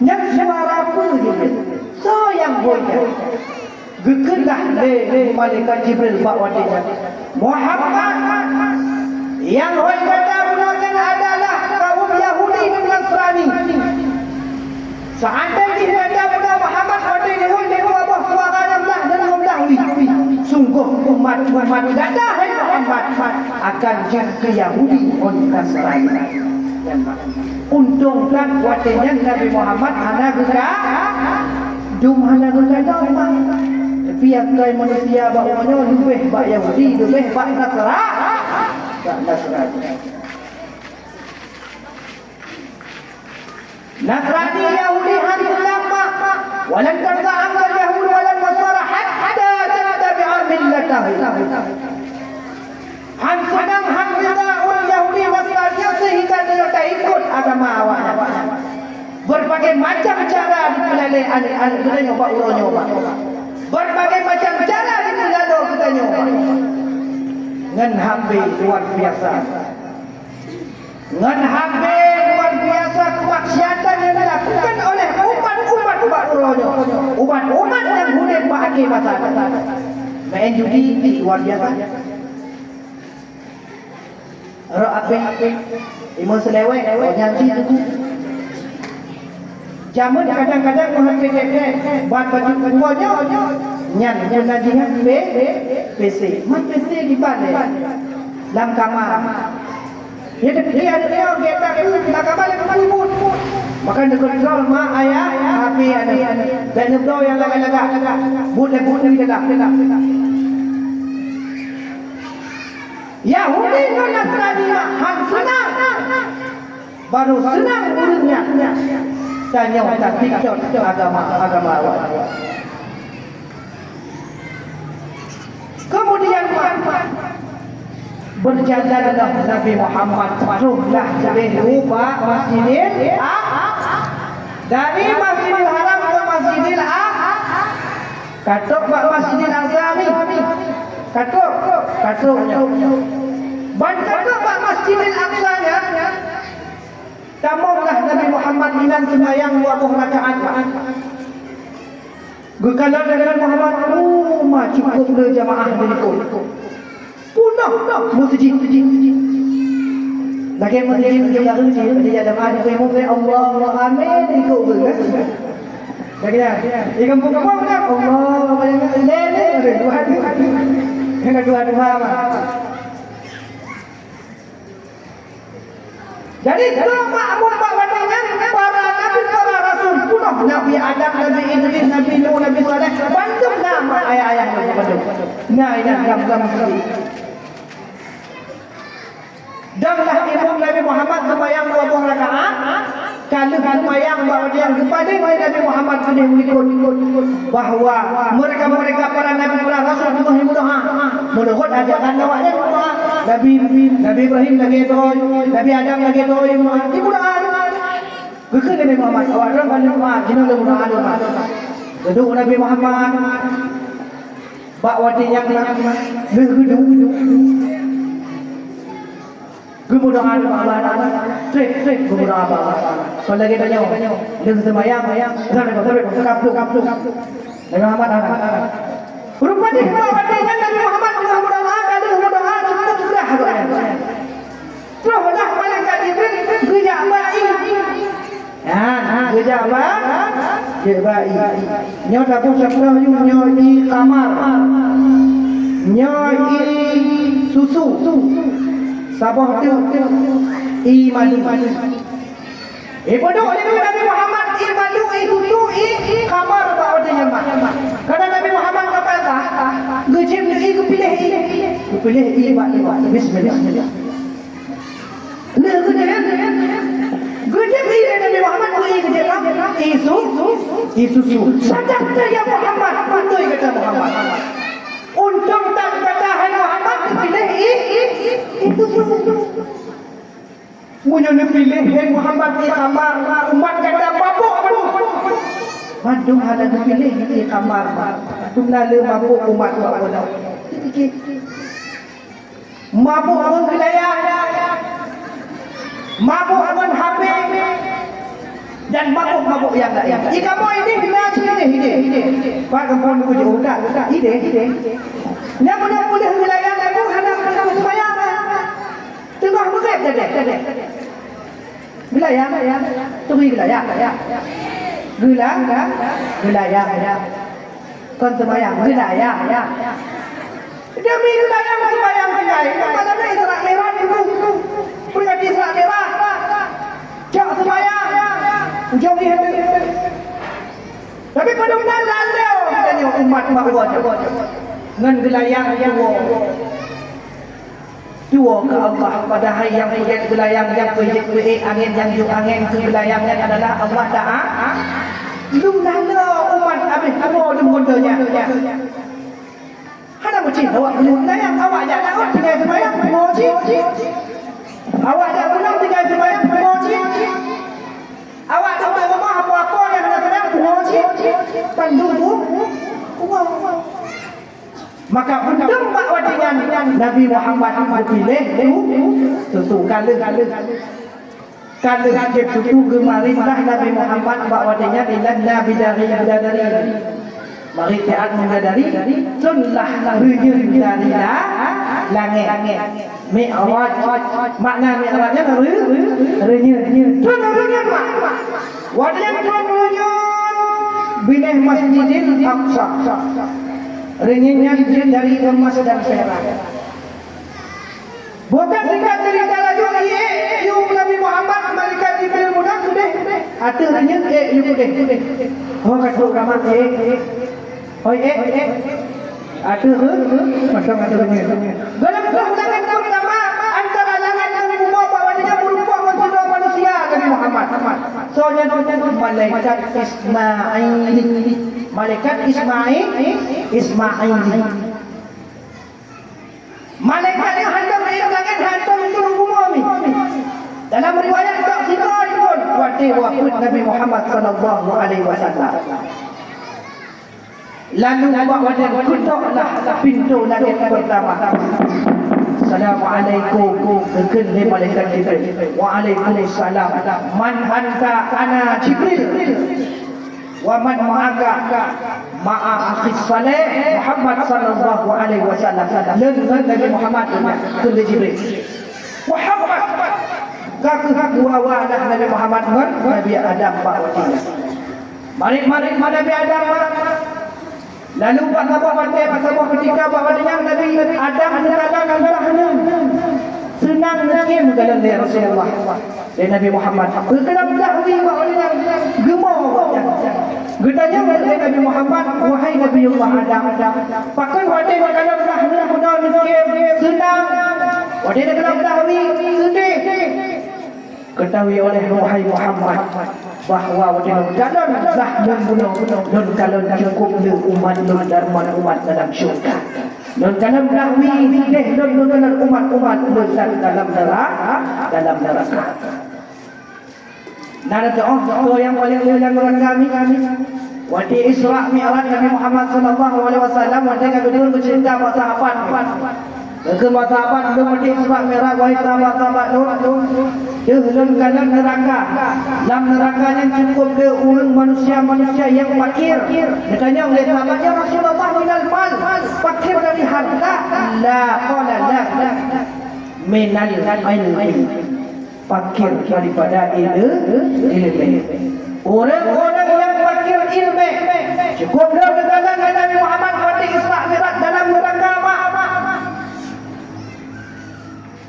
Yang suara pun Jibril. So yang hui. Gegen dah malaikat Jibril pak wajib. Muhammad yang hui kata bukan adalah kaum Yahudi dan Nasrani. Seandainya kata Muhammad wajib hui dengan apa suara Allah dan mendahului. Sungguh umat gada Muhammad akan jadi Yahudi dan Nasrani. Untungkan wajibnya Nabi Muhammad anak juga dumhana juga doang. Tapi yang kau manusia bawanya lebih bak Yahudi, lebih bak Nasrani Yahudi hari ulama walan tarda anka Yahud walan Nasara hatta tattabi'a millatahum anak kita nyoba ulo nyoba. Berbagai macam cara dipelado kita nyoba. Ngan hambe luar biasa. Ngan hambe luar biasa kemaksiatan yang dilakukan oleh umat-umat ulo-ulo. Umat-umat yang boleh pakai masa. Main judi luar biasa. Ro ape imo selewek nyanyi tu. Jamun kadang-kadang menghapik buat baju semuanya nyan janjian PC. Mat PC di balik dalam kamar. Dia ada kita nak kamar yang ribut. Maka dia kontrol mak ayah HP ada. Dan itu yang laga-laga. Buat dia dah. Yahudi dan Nasrani ham senang. Baru senang urutnya. Dan yang tak pikir agama awal. Kemudian berjalanlah Nabi Muhammad teruslah dari Masjidil dari Masjidil Haram ke Masjidil katuk Pak Masjidil Azami katuk ban katuk Pak Masjidil Aqsa-nya tamamlah Nabi Muhammad inan sembahyang 20 rakaat. Gekalan dengan Muhammad rumah cukup le jamaah berikut. Punah masjid. Lagi masjid dia kerja dia jamaah dia mungkin Allah amin ikut ke. Lagi dah. Di kampung-kampung kan Allah banyak lele dua. Yang dua jadi makmum wadanya para nabi para rasul punah Nabi Adam, Nabi Idris, Nabi Nuh, Nabi Saleh bantu nama ayah-ayah bantu. Nah ini dalam sekali. Damlah imam Nabi Muhammad sembahyang 20 rakaat. Kalau sembahyang bahawa dia kepada Nabi Muhammad sudah mengikut bahawa mereka para nabi para rasul itu berdoa. Menurut ajaran awaknya doa. Nabi Ibrahim lagi doa, Nabi Adam lagi doa, ibu doa. Bukan Nabi Muhammad. Orang kan doa, jenuh doa. Duduk Nabi Muhammad. Bak wadi yang Kemudahan Allah, trik kemudahan Allah. Kalau lagi tanya, dia sembahyang, kaplu. Nabi Muhammad anak. Rupanya kita Nabi Muhammad mudah-mudahan kalau mudah-mudahan cukup sudah. Terus dah malaikat Jibril gejak bayi. Gejak bayi. Nyo dapur sebelah nyo di kamar. Nyo di susu. Sabah tu iman. Bodoh ni Nabi Muhammad imalu itu kamar bawa dia mak. Karena Nabi Muhammad kata, gejim ni pilih iman. Bismillah. Nah, gejim ni Nabi Muhammad Isu. Sadar ya Muhammad, patut kata Muhammad. Untung tak katahan Muhammad pilih itu. Punya pilih Muhammad di kamar umat kata mabuk. Madung ada pilih di kamar. Tunggal mabuk umat apa. Mabuk abang kedaya. Mabuk abang HP. Dan mabuk yang lain. Jika mau ini ide. Pak kampung ku jauh dah. Ide. Yang boleh wilayah aku hendak sembahyang. Tengah maghrib jadi. Wilayah. Tunggu wilayah. Wilayah. Kon sembahyang wilayah. Demi wilayah sembahyang wilayah. Kalau ada Isra Mi'raj itu. Pergi Isra Mi'raj. Jak sembahyang. Jauh ni. Tapi pada lalu katanya umat buat. Ngan wilayah dua ke Allah pada hari yang punya wilayah yang punya angin yang jauh angin ke wilayahnya adalah Allah Taala. Lumnala umat habis kamu di mondanya. Hana mesti awak wilayah awak jangan awak tinggal sembahyang moji. Awak jangan tinggal sembahyang moji. Awak tahu rumah apa yang ada moji. tandung wow. Maka undang bahawa dengan Nabi Muhammad dipilih tentu kala dia itu gemarintah Nabi Muhammad bahawa dengan ilanna bidari mari taat mengadari sunlah rujung dari langit mi'raj makna mi'rajnya rujung rujung wadang rujung binih Masjidil Aqsa renyihnya dari emas dan perak. Bukan singkat cerita lagi yung Nabi Muhammad malaikat Jibril mudah sudah ada renyih you sudah oh kata ramah oi ada macam ada renyih dalam keundangan pertama antara langit dan bumi bahwa dia berupa manusia Nabi Muhammad soalnya malaikat Ismail malaikat yang hantar dari langit hantar untuk bumi dalam riwayat tak sinoi pun waktu Nabi Muhammad sallallahu alaihi wasallam lalu bawa dia ketuklah pintu langit pertama Assalamualaikum dengan malaikat Jibril Waalaikumsalam man anta ana Jibril wa man ma'aka ma'a akhi salih Muhammad sallallahu alaihi wasallam dengan Nabi Muhammad dengan Jibril Muhammad gaku wa Nabi Muhammad dengan Nabi Adam ba'watinya mari Nabi Adam lalu pasabah ketika bahawa dengan Nabi Adam mengalang Allahnya senang nakim dalam dia Rasulullah dan Nabi Muhammad berkenap dahwi bahawa dengan gemar gedanya dari Nabi Muhammad wahai Nabi Allah Adam pakai wadai dalam dahnya mudah nakim senang wadai dalam dahwi sedih ketahui oleh wahai Muhammad bahawa dalam zahman bunuh dan kalau cukup le umat darman umat dalam syurga dan dalam dahwi sedih dan dalam umat dalam neraka nada doa yang paling mulia kepada kami waktu Isra Mi'raj Nabi Muhammad sallallahu alaihi wasallam waktu kedua bercerita pasal sahabat Kedua sahabat waktu Isra Mi'raj wahai sahabat dia dalam neraka dalam neraka yang cukup ke orang manusia yang fakir ditanya oleh sahabatnya Rasulullah minal mal fakir dari harta la qala la minal ilmi fakir daripada ilmu orang-orang yang fakir ilmu cukup dalam Nabi Muhammad waktu Isra Mi'raj dalam neraka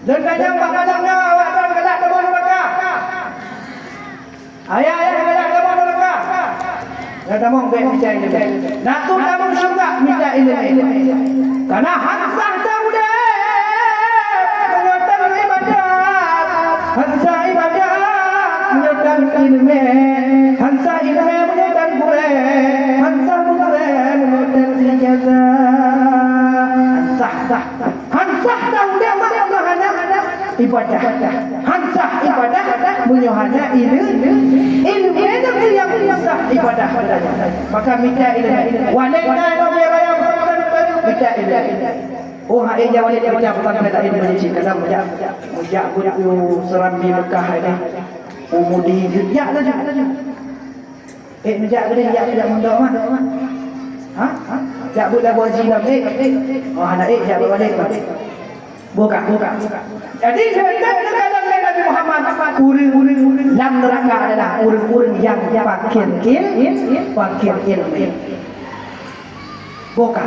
dan kanyang bakadangnya awak dan kelak ke bawah neraka ayah kelak ke bawah neraka dan tamang baik minta ilmu nak tu tamang syurga minta ilmu karena hansah taudah menyertakan ibadat hansah ibadat menyertakan ilmu hansah ilmu menyertakan Quran hansah Quran menyertakan ijazah hansah taudah ibadah hansah ibadah menyohana ilmu yang sah ibadah padanya maka minta ilmu walaina yang minta ilmu hai jawab dia baca pada ilmu ini kadang mujak serambi Mekah ini umudi jejak saja mujak gede tidak mondok mah jak budak wajib anak jak balik buka jadi sebenarnya dalam Nabi Muhammad uring-uring dalam neraka adalah uring-uring yang fakir ilmu buka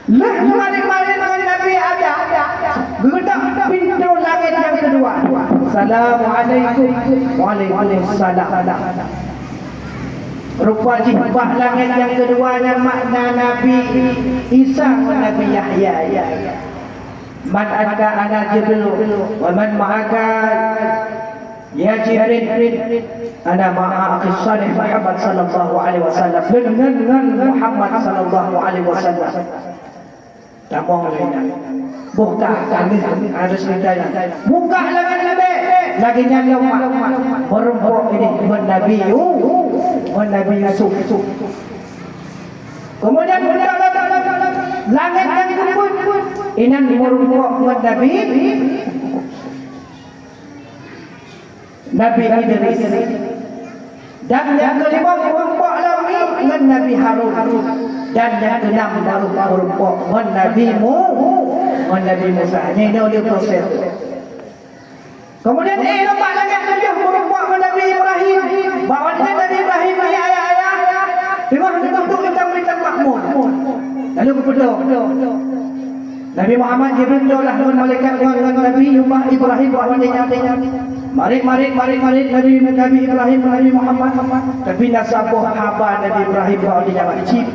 lah kemarin dengan Nabi ada gedak pintu langit yang kedua Assalamualaikum Waalaikumsalam rupa jibah langit yang keduanya makna Nabi Isa dan Nabi Yahya man ada ana Jibril wa man ma'aka ya Jibril ana ma'a akhi salih Muhammad sallallahu alaihi wasallam dengan Muhammad sallallahu alaihi wasallam tamong lainnya buka kami harus minta buka langit Nabi lagi nyala merempok ini Nabi Yusuf. Kemudian langit yang kubur inan merempok Nabi Idris. Dan yang kelima merempok lagi dengan Nabi Harun. Dan yang keenam merempok Nabi Musa. Ini dia proses. Kemudian nampak lagi tujuh merempok Nabi Ibrahim. Bahawa Nabi Ibrahim ni ayah-ayah memang untuk bintang-bintang makmur. Lalu kepada Nabi Muhammad diberitahulah dengan malaikat dengan Nabi Ibrahim bahawa Mari Nabi Ibrahim Nabi Muhammad. Tapi nasabah haba Nabi Ibrahim bahawa dia jawab cip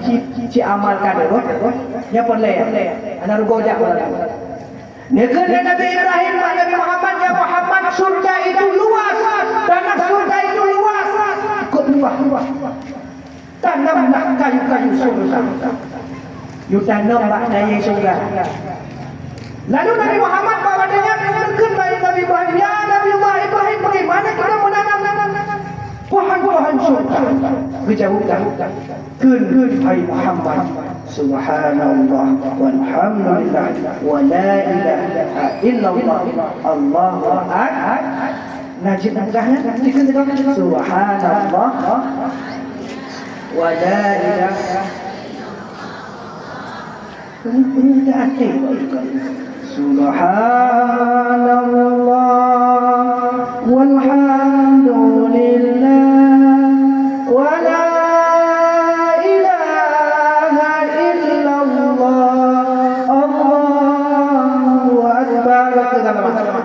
amalkan dulu. Ya boleh. Ana rugo jak. Negeri Nabi Ibrahim Nabi Muhammad, ya Muhammad, surga itu luas, tanah surga itu luas, ikut luas. Tanamlah kayu-kayu surga. You tanam maknanya surga. Lalu Nabi Muhammad bawa dia menekan Nabi Ibrahim. Ya Nabi Ibrahim, bagaimana kita menanam pohon-pohon surga? Kejauhan. Kun hai Muhammad. Subhanallah walhamdulillah wa la ilaha illallah Allahu akbar. Najib enggahnya subhanallah wa la ilaha subhanallah walhamdulillah wa la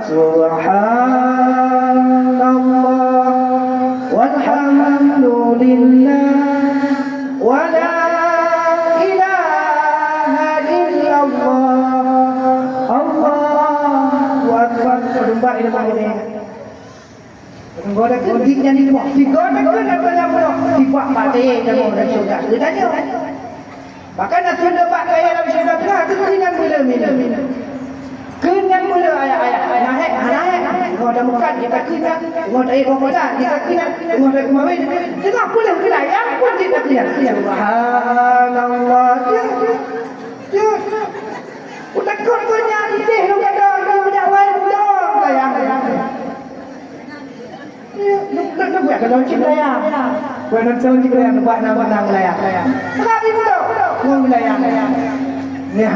subhanallah walhamdulillah wa la ilaha illallah Allahu akbar. Domba ini Goda kundinya ni mo. Si goda kun apa nama mo? Si buat mati nama orang syurga. Tanya. Maka nak sudah buat kaya dalam syurga tu keringan mula. Keringan mula ayat-ayat. Naik. Goda bukan kita keringan. Goda goda kita keringan. Goda kemarin. Tengah pula kena yang pun kita keringan. Subhanallah. Ya. Utak kau nyanyi deh lu kata budak wai budak sayang. Lu buat kalau cinta ya. Buat kalau cinta ya buat nama wilayah. Tapi budak wilayah. Ya.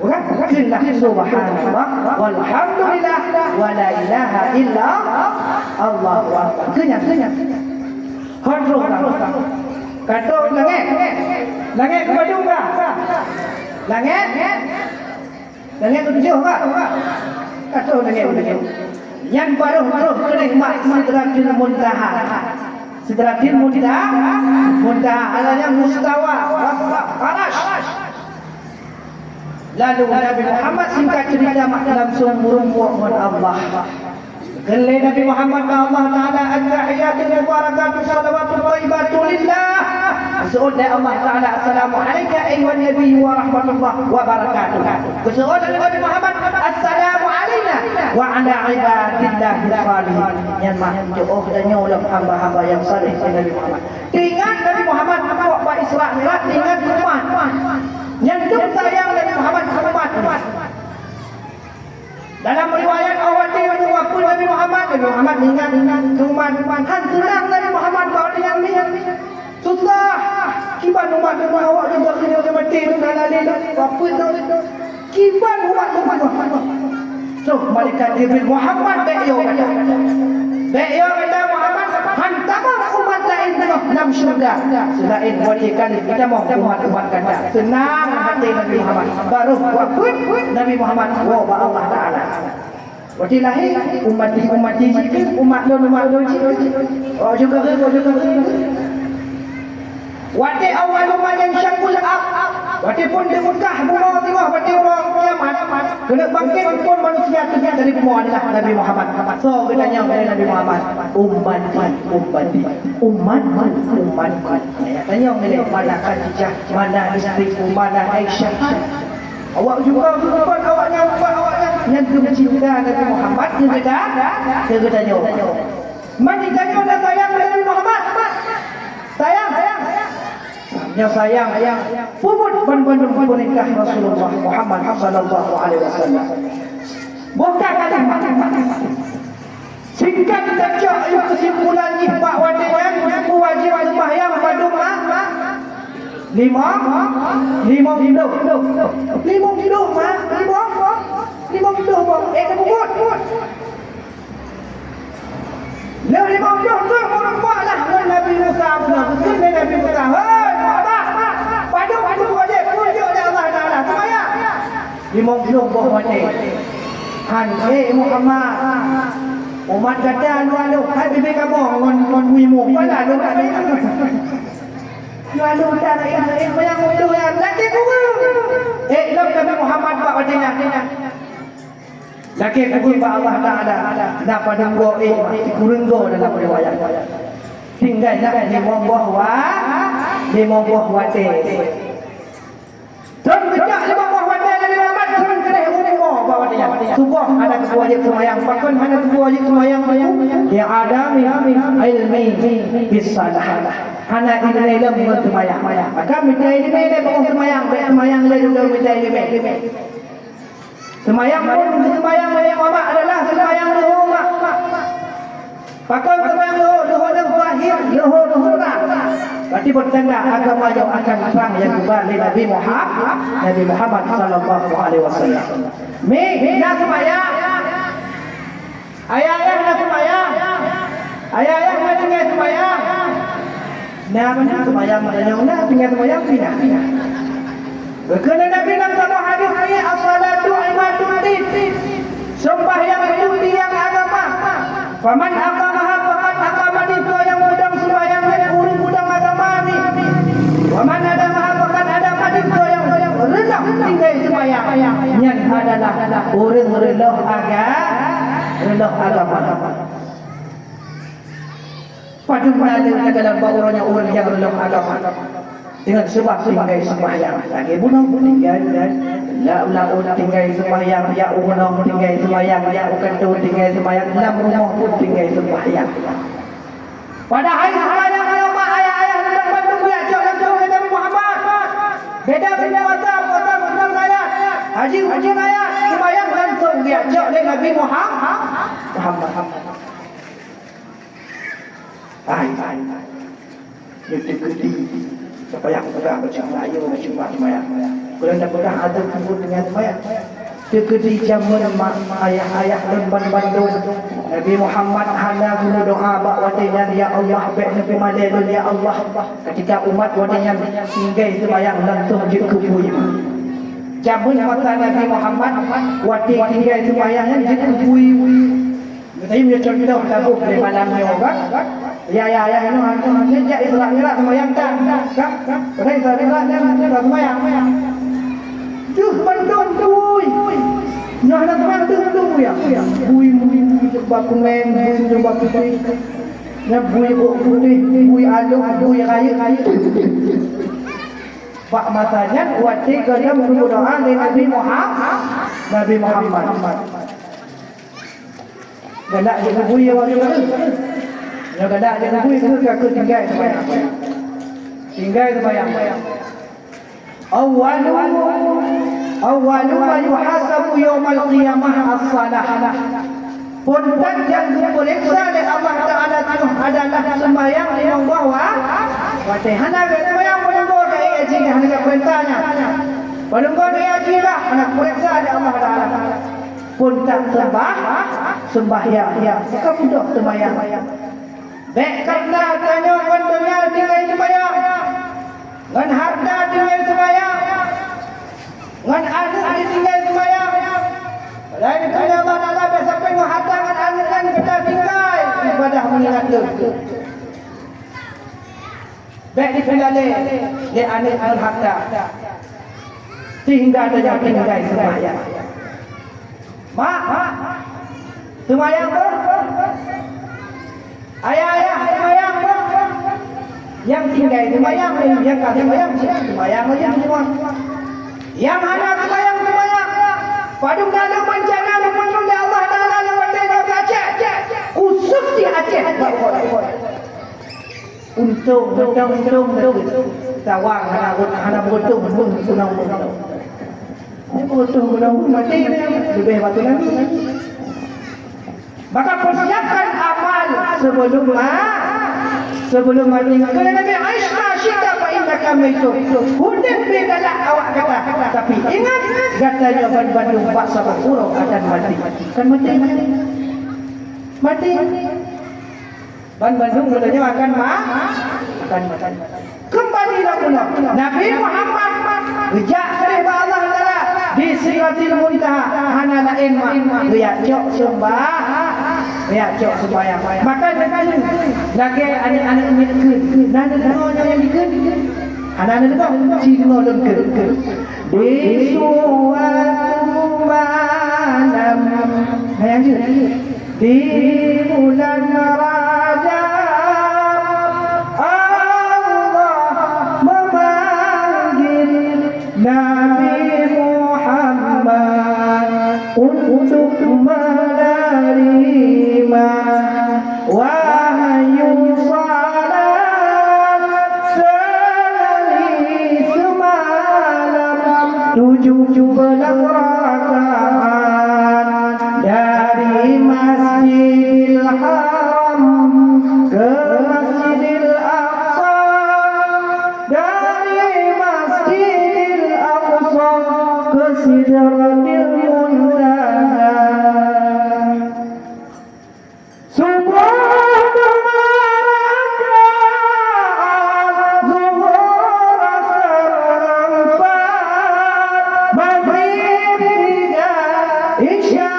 Bukan billah subhanallah walhamdulillah wa la ilaha illa Allahu akbar. Kenyang. Kontrol. Kata langit kepada enggak? Langit tujuh enggak? Kata langit. Yang baru kenikmat sidratil muntaha. Sidratil muntaha alanya mustawa arash. Lalu Nabi Muhammad singkat cerita langsung merumuk Allah. Gelai Nabi Muhammad Allah Ta'ala at-tahiyatul mubarakatuh salawatu thayyibatu lillah. Seolah Allah Ta'ala assalamu alayka ayyuhan nabiy wa rahmatullah wa barakatuh. Seolah Nabi Muhammad assalamu alayna wa ala ibadillahi salihin. Yang maha jauh dan nyolong hamba-hamba yang saleh Nabi Muhammad. Ingat Nabi Muhammad bawa Isra Mi'raj dengan umat. Yang sayang Nabi Muhammad umat. Dalam riwayat awati waktu Nabi Muhammad ingat umat kan senang Nabi Muhammad bawa yang ni susah kiban umat awak juga kena mati dengan alil apa tu kiban umat so malaikat Jibril Muhammad beyo kata Muhammad hantarlah umat lain dalam syurga selain walikan kita mau umat kata senang hati Nabi Muhammad baru waktu Nabi Muhammad wa Allah Ta'ala waktu lahir umat sikit umat lu juga waktu awal umat yang syakul waktu pun di Mekah bunga tengah waktu orang kiamat kena bangkit pun manusia terjadi dari semua adalah Nabi Muhammad. So kita tanya kepada Nabi Muhammad umat tanya kepada mana Khadijah, mana istriku, mana Aisyah. Awak juga awaknya yang cinta Nabi Muhammad kita tanya. Mari tanya dah sayang Nabi Muhammad. Sayang. Ya sayang. Puput ban-ban nikah Rasulullah Muhammad sallallahu alaihi wasallam. Bukan kalimat. Singkat saja kesimpulan ihbak wadian wajib sembahyang pada lima hidup lima hidup tu orang buatlah Nabi Musa betul Nabi Musa pada wajib tunjuk oleh Allah Taala sembahyang lima hidup wajib Muhammad umat kata anu hai bibi kamu mon wimu pala lu kan lalu dah yang itu yang laki kubu lam Nabi Muhammad pak wajibnya laki kubu pak Allah Taala dapat denggo kurenggo dalam riwayat tinggal nak di buah wate terus kejak di buah wate dari Muhammad terus kena umur bawa dia subuh ada wajib sembahyang bahkan ada wajib sembahyang yang ada ilmi bisalah anak ini dalam sembahyang maka minta ilmi dia bawa sembahyang dia juga minta ilmi sembahyang pun sembahyang yang Muhammad adalah sembahyang zuhur bahkan sembahyang zuhur yang zahir zuhur berarti bertanda agama yang akan terang yang kembali Nabi Muhammad sallallahu alaihi wasallam. Nak sembahyang. Ayah nak sembahyang. Ayah nak tinggal sembahyang. Nak sembahyang mana tinggal sembahyang pindah. Berkena Nabi dalam sebuah hadis ini as-salatu imaduddin. Sembahyang itu tiang agama. Faman aqamaha faqad aqama itu yang mudang sembahyang urung mudang agama ni. Waman ada mahafakan ada hadis yang rendah tinggal sembahyang. Yang adalah orang rendah agama. Pada mana dalam orangnya orang yang rendah agama. Dengan sebab tinggal sembahyang. Lagi bunuh tinggal tinggal sembahyang, ya bunuh tinggal sembahyang, ya kantu tinggal sembahyang, dalam rumah pun tinggal sembahyang. Pada hari sembahyang ayah hendak bantu buat jalan Nabi Muhammad. Beda masa raya. Haji raya sembahyang langsung dia jalan Nabi Muhammad. Gede supaya pegang macam raya macam sembahyang. Kalau nak pegang ada kubur dengan sembahyang. Kekedi jaman ayah dan bandung Nabi Muhammad hana guna doa bak wadinya ya Allah baik Nabi Madinah ya Allah ketika umat wadinya tinggal sembahyang langsung je kubur jaman masa Nabi Muhammad wadi tinggal sembahyang je kubur tapi dia contoh tabuh dari malamnya orang ya ini sejak Islam ni lah sembahyang tak pada Islam ni lah sembahyang tuh bandung nah nak main tu ya. Bui coba kumen, coba putih. Nak bui putih, bui alung, bui raya. Pak masanya wajib kerja berdoa dengan Nabi Muhammad. Gadak je bui awak tu. Ya gadak je bui ke tinggal sembahyang. Tinggal sembahyang. Awalu ma yuhasabu yaumal qiyamah as-salah. Punten yang diperiksa oleh Allah Taala itu adalah sembahyang yang bahwa watihana sembahyang menunggu dia haji hanya perintahnya. Menunggu dia haji lah anak periksa oleh Allah Taala. Punten sembahyang bukan mudah sembahyang. Baik kata tanya pendengar tinggal sembahyang. Ngan harta tinggal sembahyang. Ngan anak tinggal sembahyang. Lain kali Allah Taala sampai menghatangan anak dan kita tinggal ibadah mengingat tu. Baik dipilih dia anak harta. Sehingga dia tinggal sembahyang. Mak sembahyang tu. Ayah sembahyang tu. Yang tinggal sembahyang, yang tak sembahyang semua. Yang ada sembahyang padung dalam bencana mesti Aceh. Untung tawang anak bodoh menang. Ini bodoh menang mati lebih batu lagi. Maka persiapkan amal sebelum mati. Kalau Nabi Aisyah syita fa innaka maitun. Hudan begalah awak kata. Tapi ingat katanya Bandung Pak Sabah Urau akan mati. Kan mati. Bandung katanya akan mati. Kembalilah pula Nabi Muhammad rejak dari Allah Taala di Sidratil Muntaha hana lain dia cok sembahyang maka lagi anak-anak mikir nana yang mikir anak-anak tu cino dengker di suatu malam yang di bulan Rajab Nabi Muhammad untuk menerima wahyu salat sehari semalam 17 rakaat dari Masjidil Haram ke Masjidil Aqsa dari Masjidil Aqsa ke Sidratil Muntaha. Subuh rakaat, zuhur asar 4, maghrib 3, isya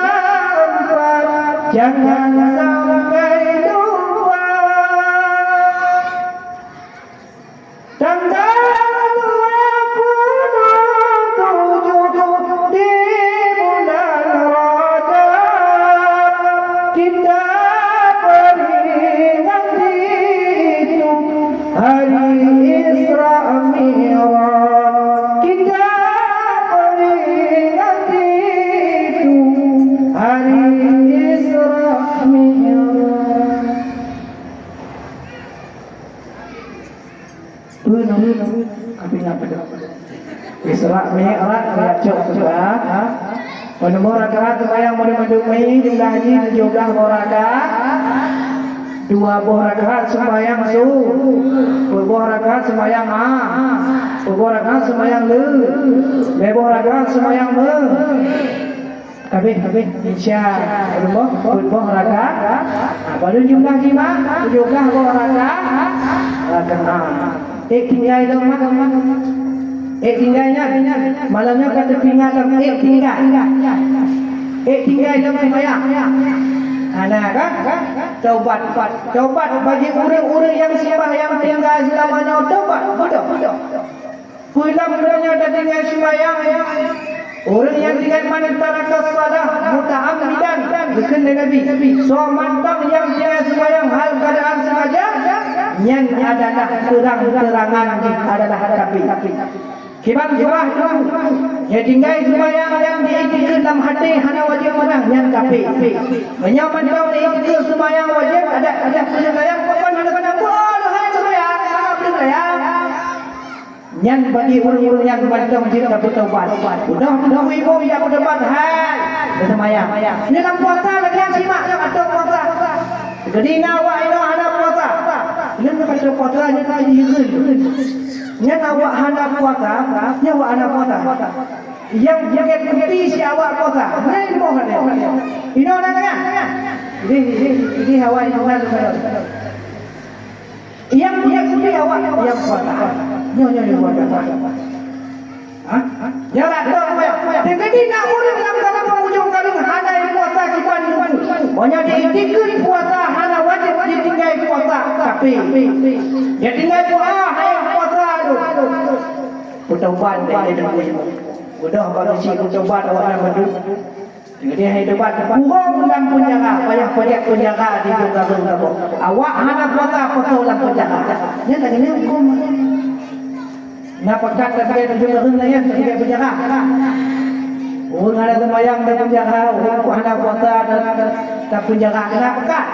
4, jangan sampai lupa. Tanggal 27 di bulan Rajab kita peringati itu hari Isra Mi'raj. Kita peringati itu hari Isra Mi'raj. Tapi apa Isra Mi'raj cok sudah. Penuh rakaat sembahyang mendukui jumlah haji 17 rakaat. 2 rakaat sembahyang subuh, 2 rakaat sembahyang 2 rakaat sembahyang 2 rakaat sembahyang habis insya Allah 2 rakaat. Baru jumlah jima 17 rakaat. Tinggalnya malamnya kata tinggal dalam sembahyang. Anak kan taubat bagi orang-orang yang sembahyang tinggal selamanya taubat mudah pulang-pulangnya dah tinggal sembahyang. Orang yang tinggal mana taraka salah muta'ammidan berkena Nabi so mantap yang dia sembahyang hal keadaan sengaja yang adalah terang-terangan adalah tapi Kibang jubah ya tinggal sembahyang yang diikutkan dalam hati hana wajib menang yang tapi menyaman tahu diikutkan sembahyang wajib ada sembahyang kapan ada boleh sembahyang sembahyang yang bagi orang-orang yang bantu kita bertaubat udah ibu yang berdebat hai sembahyang ini dalam puasa lagi yang simak atau puasa jadi nawa ini ada puasa ini kata puasa ini kan dihirun nya awak hendak puasa, nya awak hendak puasa. Yang keti si awak puasa. Nya ilmu kan dia. Ini orang kan? Ini awak yang hendak puasa. Yang keti awak yang puasa. Nya puasa. Hah? Ya tak tahu apa. Jadi nak urang dalam penghujung kali ada puasa kipan itu. Banyak diikutkan puasa hana wajib ditinggal puasa tapi ya tinggal puasa bertaubat dari dulu. Udah kalau si bertaubat awak nak madu. Jadi hai debat kurang dalam penjara, payah penjara di juga. Awak hana puasa dalam penjara. Nya tak kena hukum. Napa kata dia juga hendak dia penjara. Orang ada sembahyang dalam penjara, orang hana puasa dalam penjara. Kenapa kah?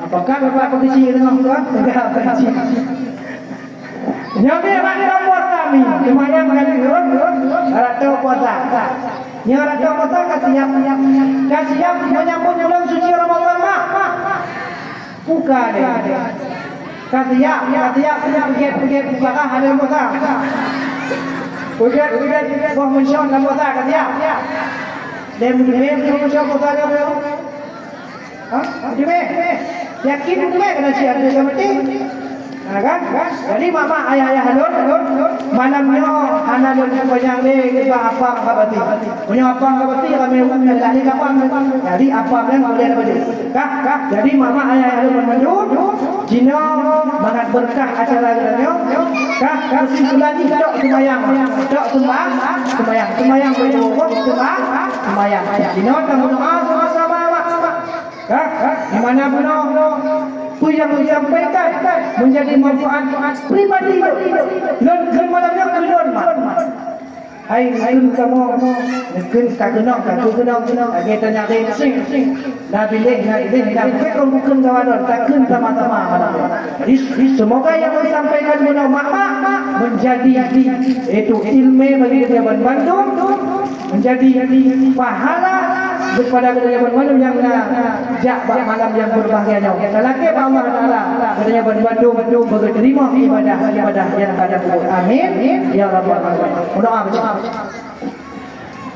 Apakah bapak kecil dengan tuan? Enggak kecil. Nyobi mak puasa ni. Semayang kali turun. Rata puasa. Yang rata puasa kasiap menyambut bulan suci Ramadan mak. Buka dia. Kasiap pergi buka hari puasa. Ujian buah mensyon dalam puasa kasiap. Dia mensyon puasa dia belum. Yakin kena siap dia mati. Kan? Jadi mama ayah halur malamnya hanalun banyak ni apa kabati. Punya apa kabati kami nak ni kapan. Jadi apa yang boleh dapat. Jadi mama ayah halur menjud jino bangat berkah acara dia. Kesimpulan ni dok sembahyang. Dok sembahyang berdoa sembahyang. Jino tang doa sama-sama mak. Di mana pun itu yang disampaikan menjadi manfaat pribadi. Dan kemalannya kedon mak. Hai kamu mungkin tak kenal lagi tanya dia sing dah pilih bukan kawan tak sama-sama malam. Jadi semoga yang disampaikan benar maka menjadi itu ilmu bagi dia Bandung menjadi pahala kepada kerajaan Bandung yang jak malam yang berbahagia. Lelaki Allah Taala kerajaan Bandung berterima ibadah yang ada. Amin ya rabbal alamin. Doa.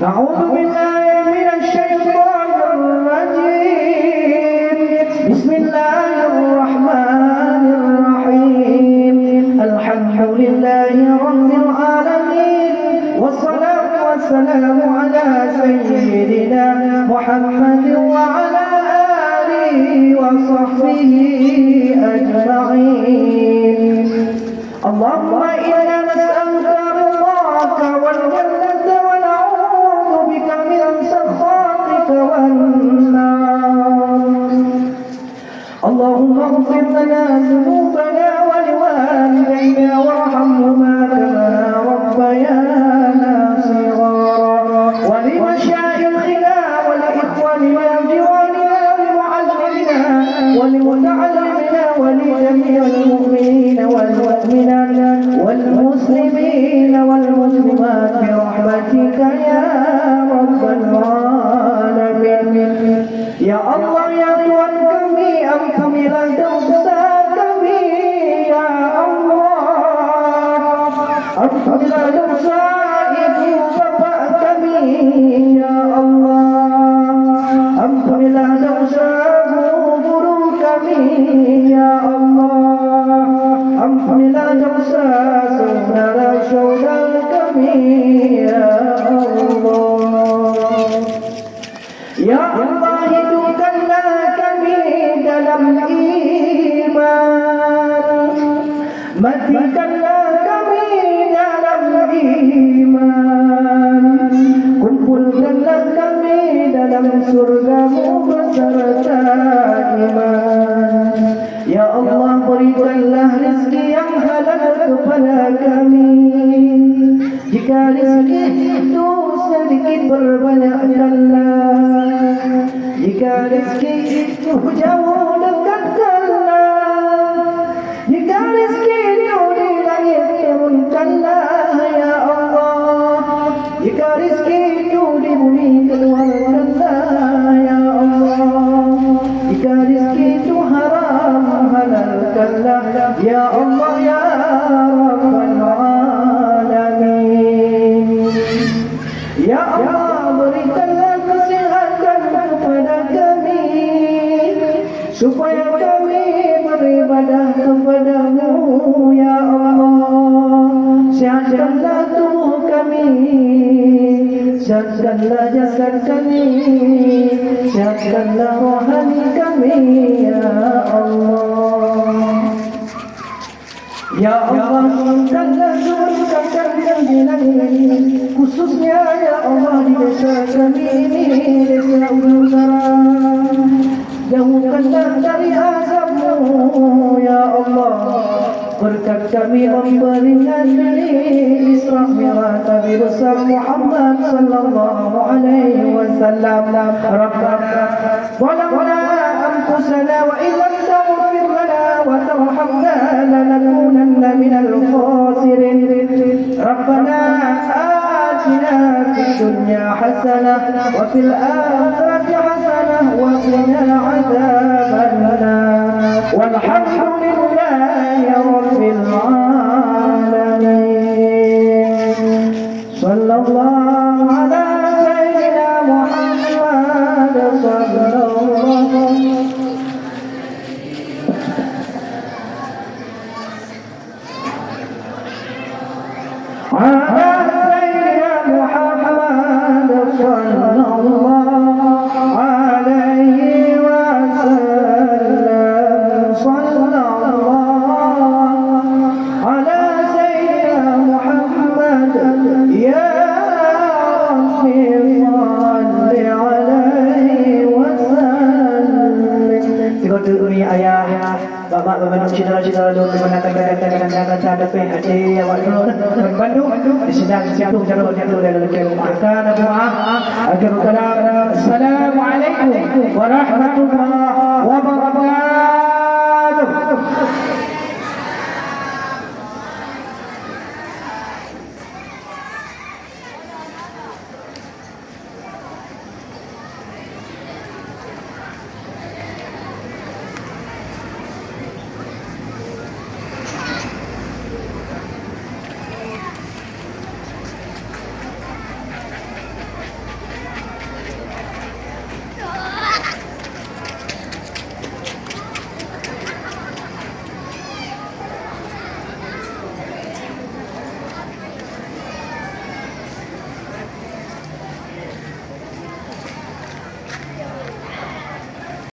A'udzu billahi minasy syaithanir rajim. Bismillahirrahmanirrahim. Alhamdulillahi rabbil alamin. Wassalatu wassalamu ala sayyidina Muhammadin wa ala alihi wa sahbihi ajma'in. Allahumma inna nas'aluka ridhaka wal jannata wa na'udzu bika min sakhatika wan nar. Allahumma ighfir lana dhunubana wa liwalidayna warhamhuma kama rabbayana shighara wa li mashayikhina wa li ikhwanina wa jiranina wa mu'allimina wa li muta'allimina wa li jami'il mu'minina wal mu'minat wal muslimina wal muslimat bi rahmatika ya rabbal alamin. Ya Allah ya Tuhan kami, ampunilah dosa kami ya Allah. Ampunilah dosa ibu bapa kami ya Allah. Ampunilah dosa guru kami ya Allah. Ampunilah dosa saudara-saudara kami ya Allah. Ya Allah, hidupkanlah kami dalam iman, matikanlah kami dalam iman, kumpulkanlah kami dalam surga-Mu beserta iman. Ya Allah, berikanlah rezeki yang halal kepada kami. Jika rezeki itu sedikit, berbanyakkanlah. Jika rezeki itu jauh, dekatkanlah. Jika rezeki itu di langit, turunkanlah ya Allah. Jika rezeki itu di bumi, keluarkanlah ya Allah. Jika rezeki itu haram, halalkanlah ya Allah ya Rabbal alamin. Ya Allah, berikanlah kesehatan kepada kami supaya kami beribadah kepada-Mu ya Allah. Sehatkanlah tubuh kami, sehatkanlah jasad kami, sehatkanlah rohani kami ya Allah. Ya Allah, surgakanlah kami khususnya ya Allah di desa kami ini, desa Utara. Jauhkanlah dari azab-Mu ya Allah. Berkat kami memperingati Isra Mi'raj Nabi besar Muhammad sallallahu alaihi wasallam. Rabbana أنفسنا وإن لم تغفر لنا وترحمنا لنكونن من الخاسرين ربنا آتنا في الدنيا حسنة وفي الآخرة حسنة وقنا عذاب النار والحمد لله رب العالمين صلى الله على سيدنا محمد صلى الله على سيدنا محمد صلى الله عليه وسلم صلى الله على سيدنا محمد يا ربي صل عليه وسلم تقول لي ayah Bapak membantu saudara-saudara dulu menatang kata-kata depan hati awak dulu membantu sedang siapung jalur dalam akan doa agar Assalamualaikum warahmatullahi wabarakatuh.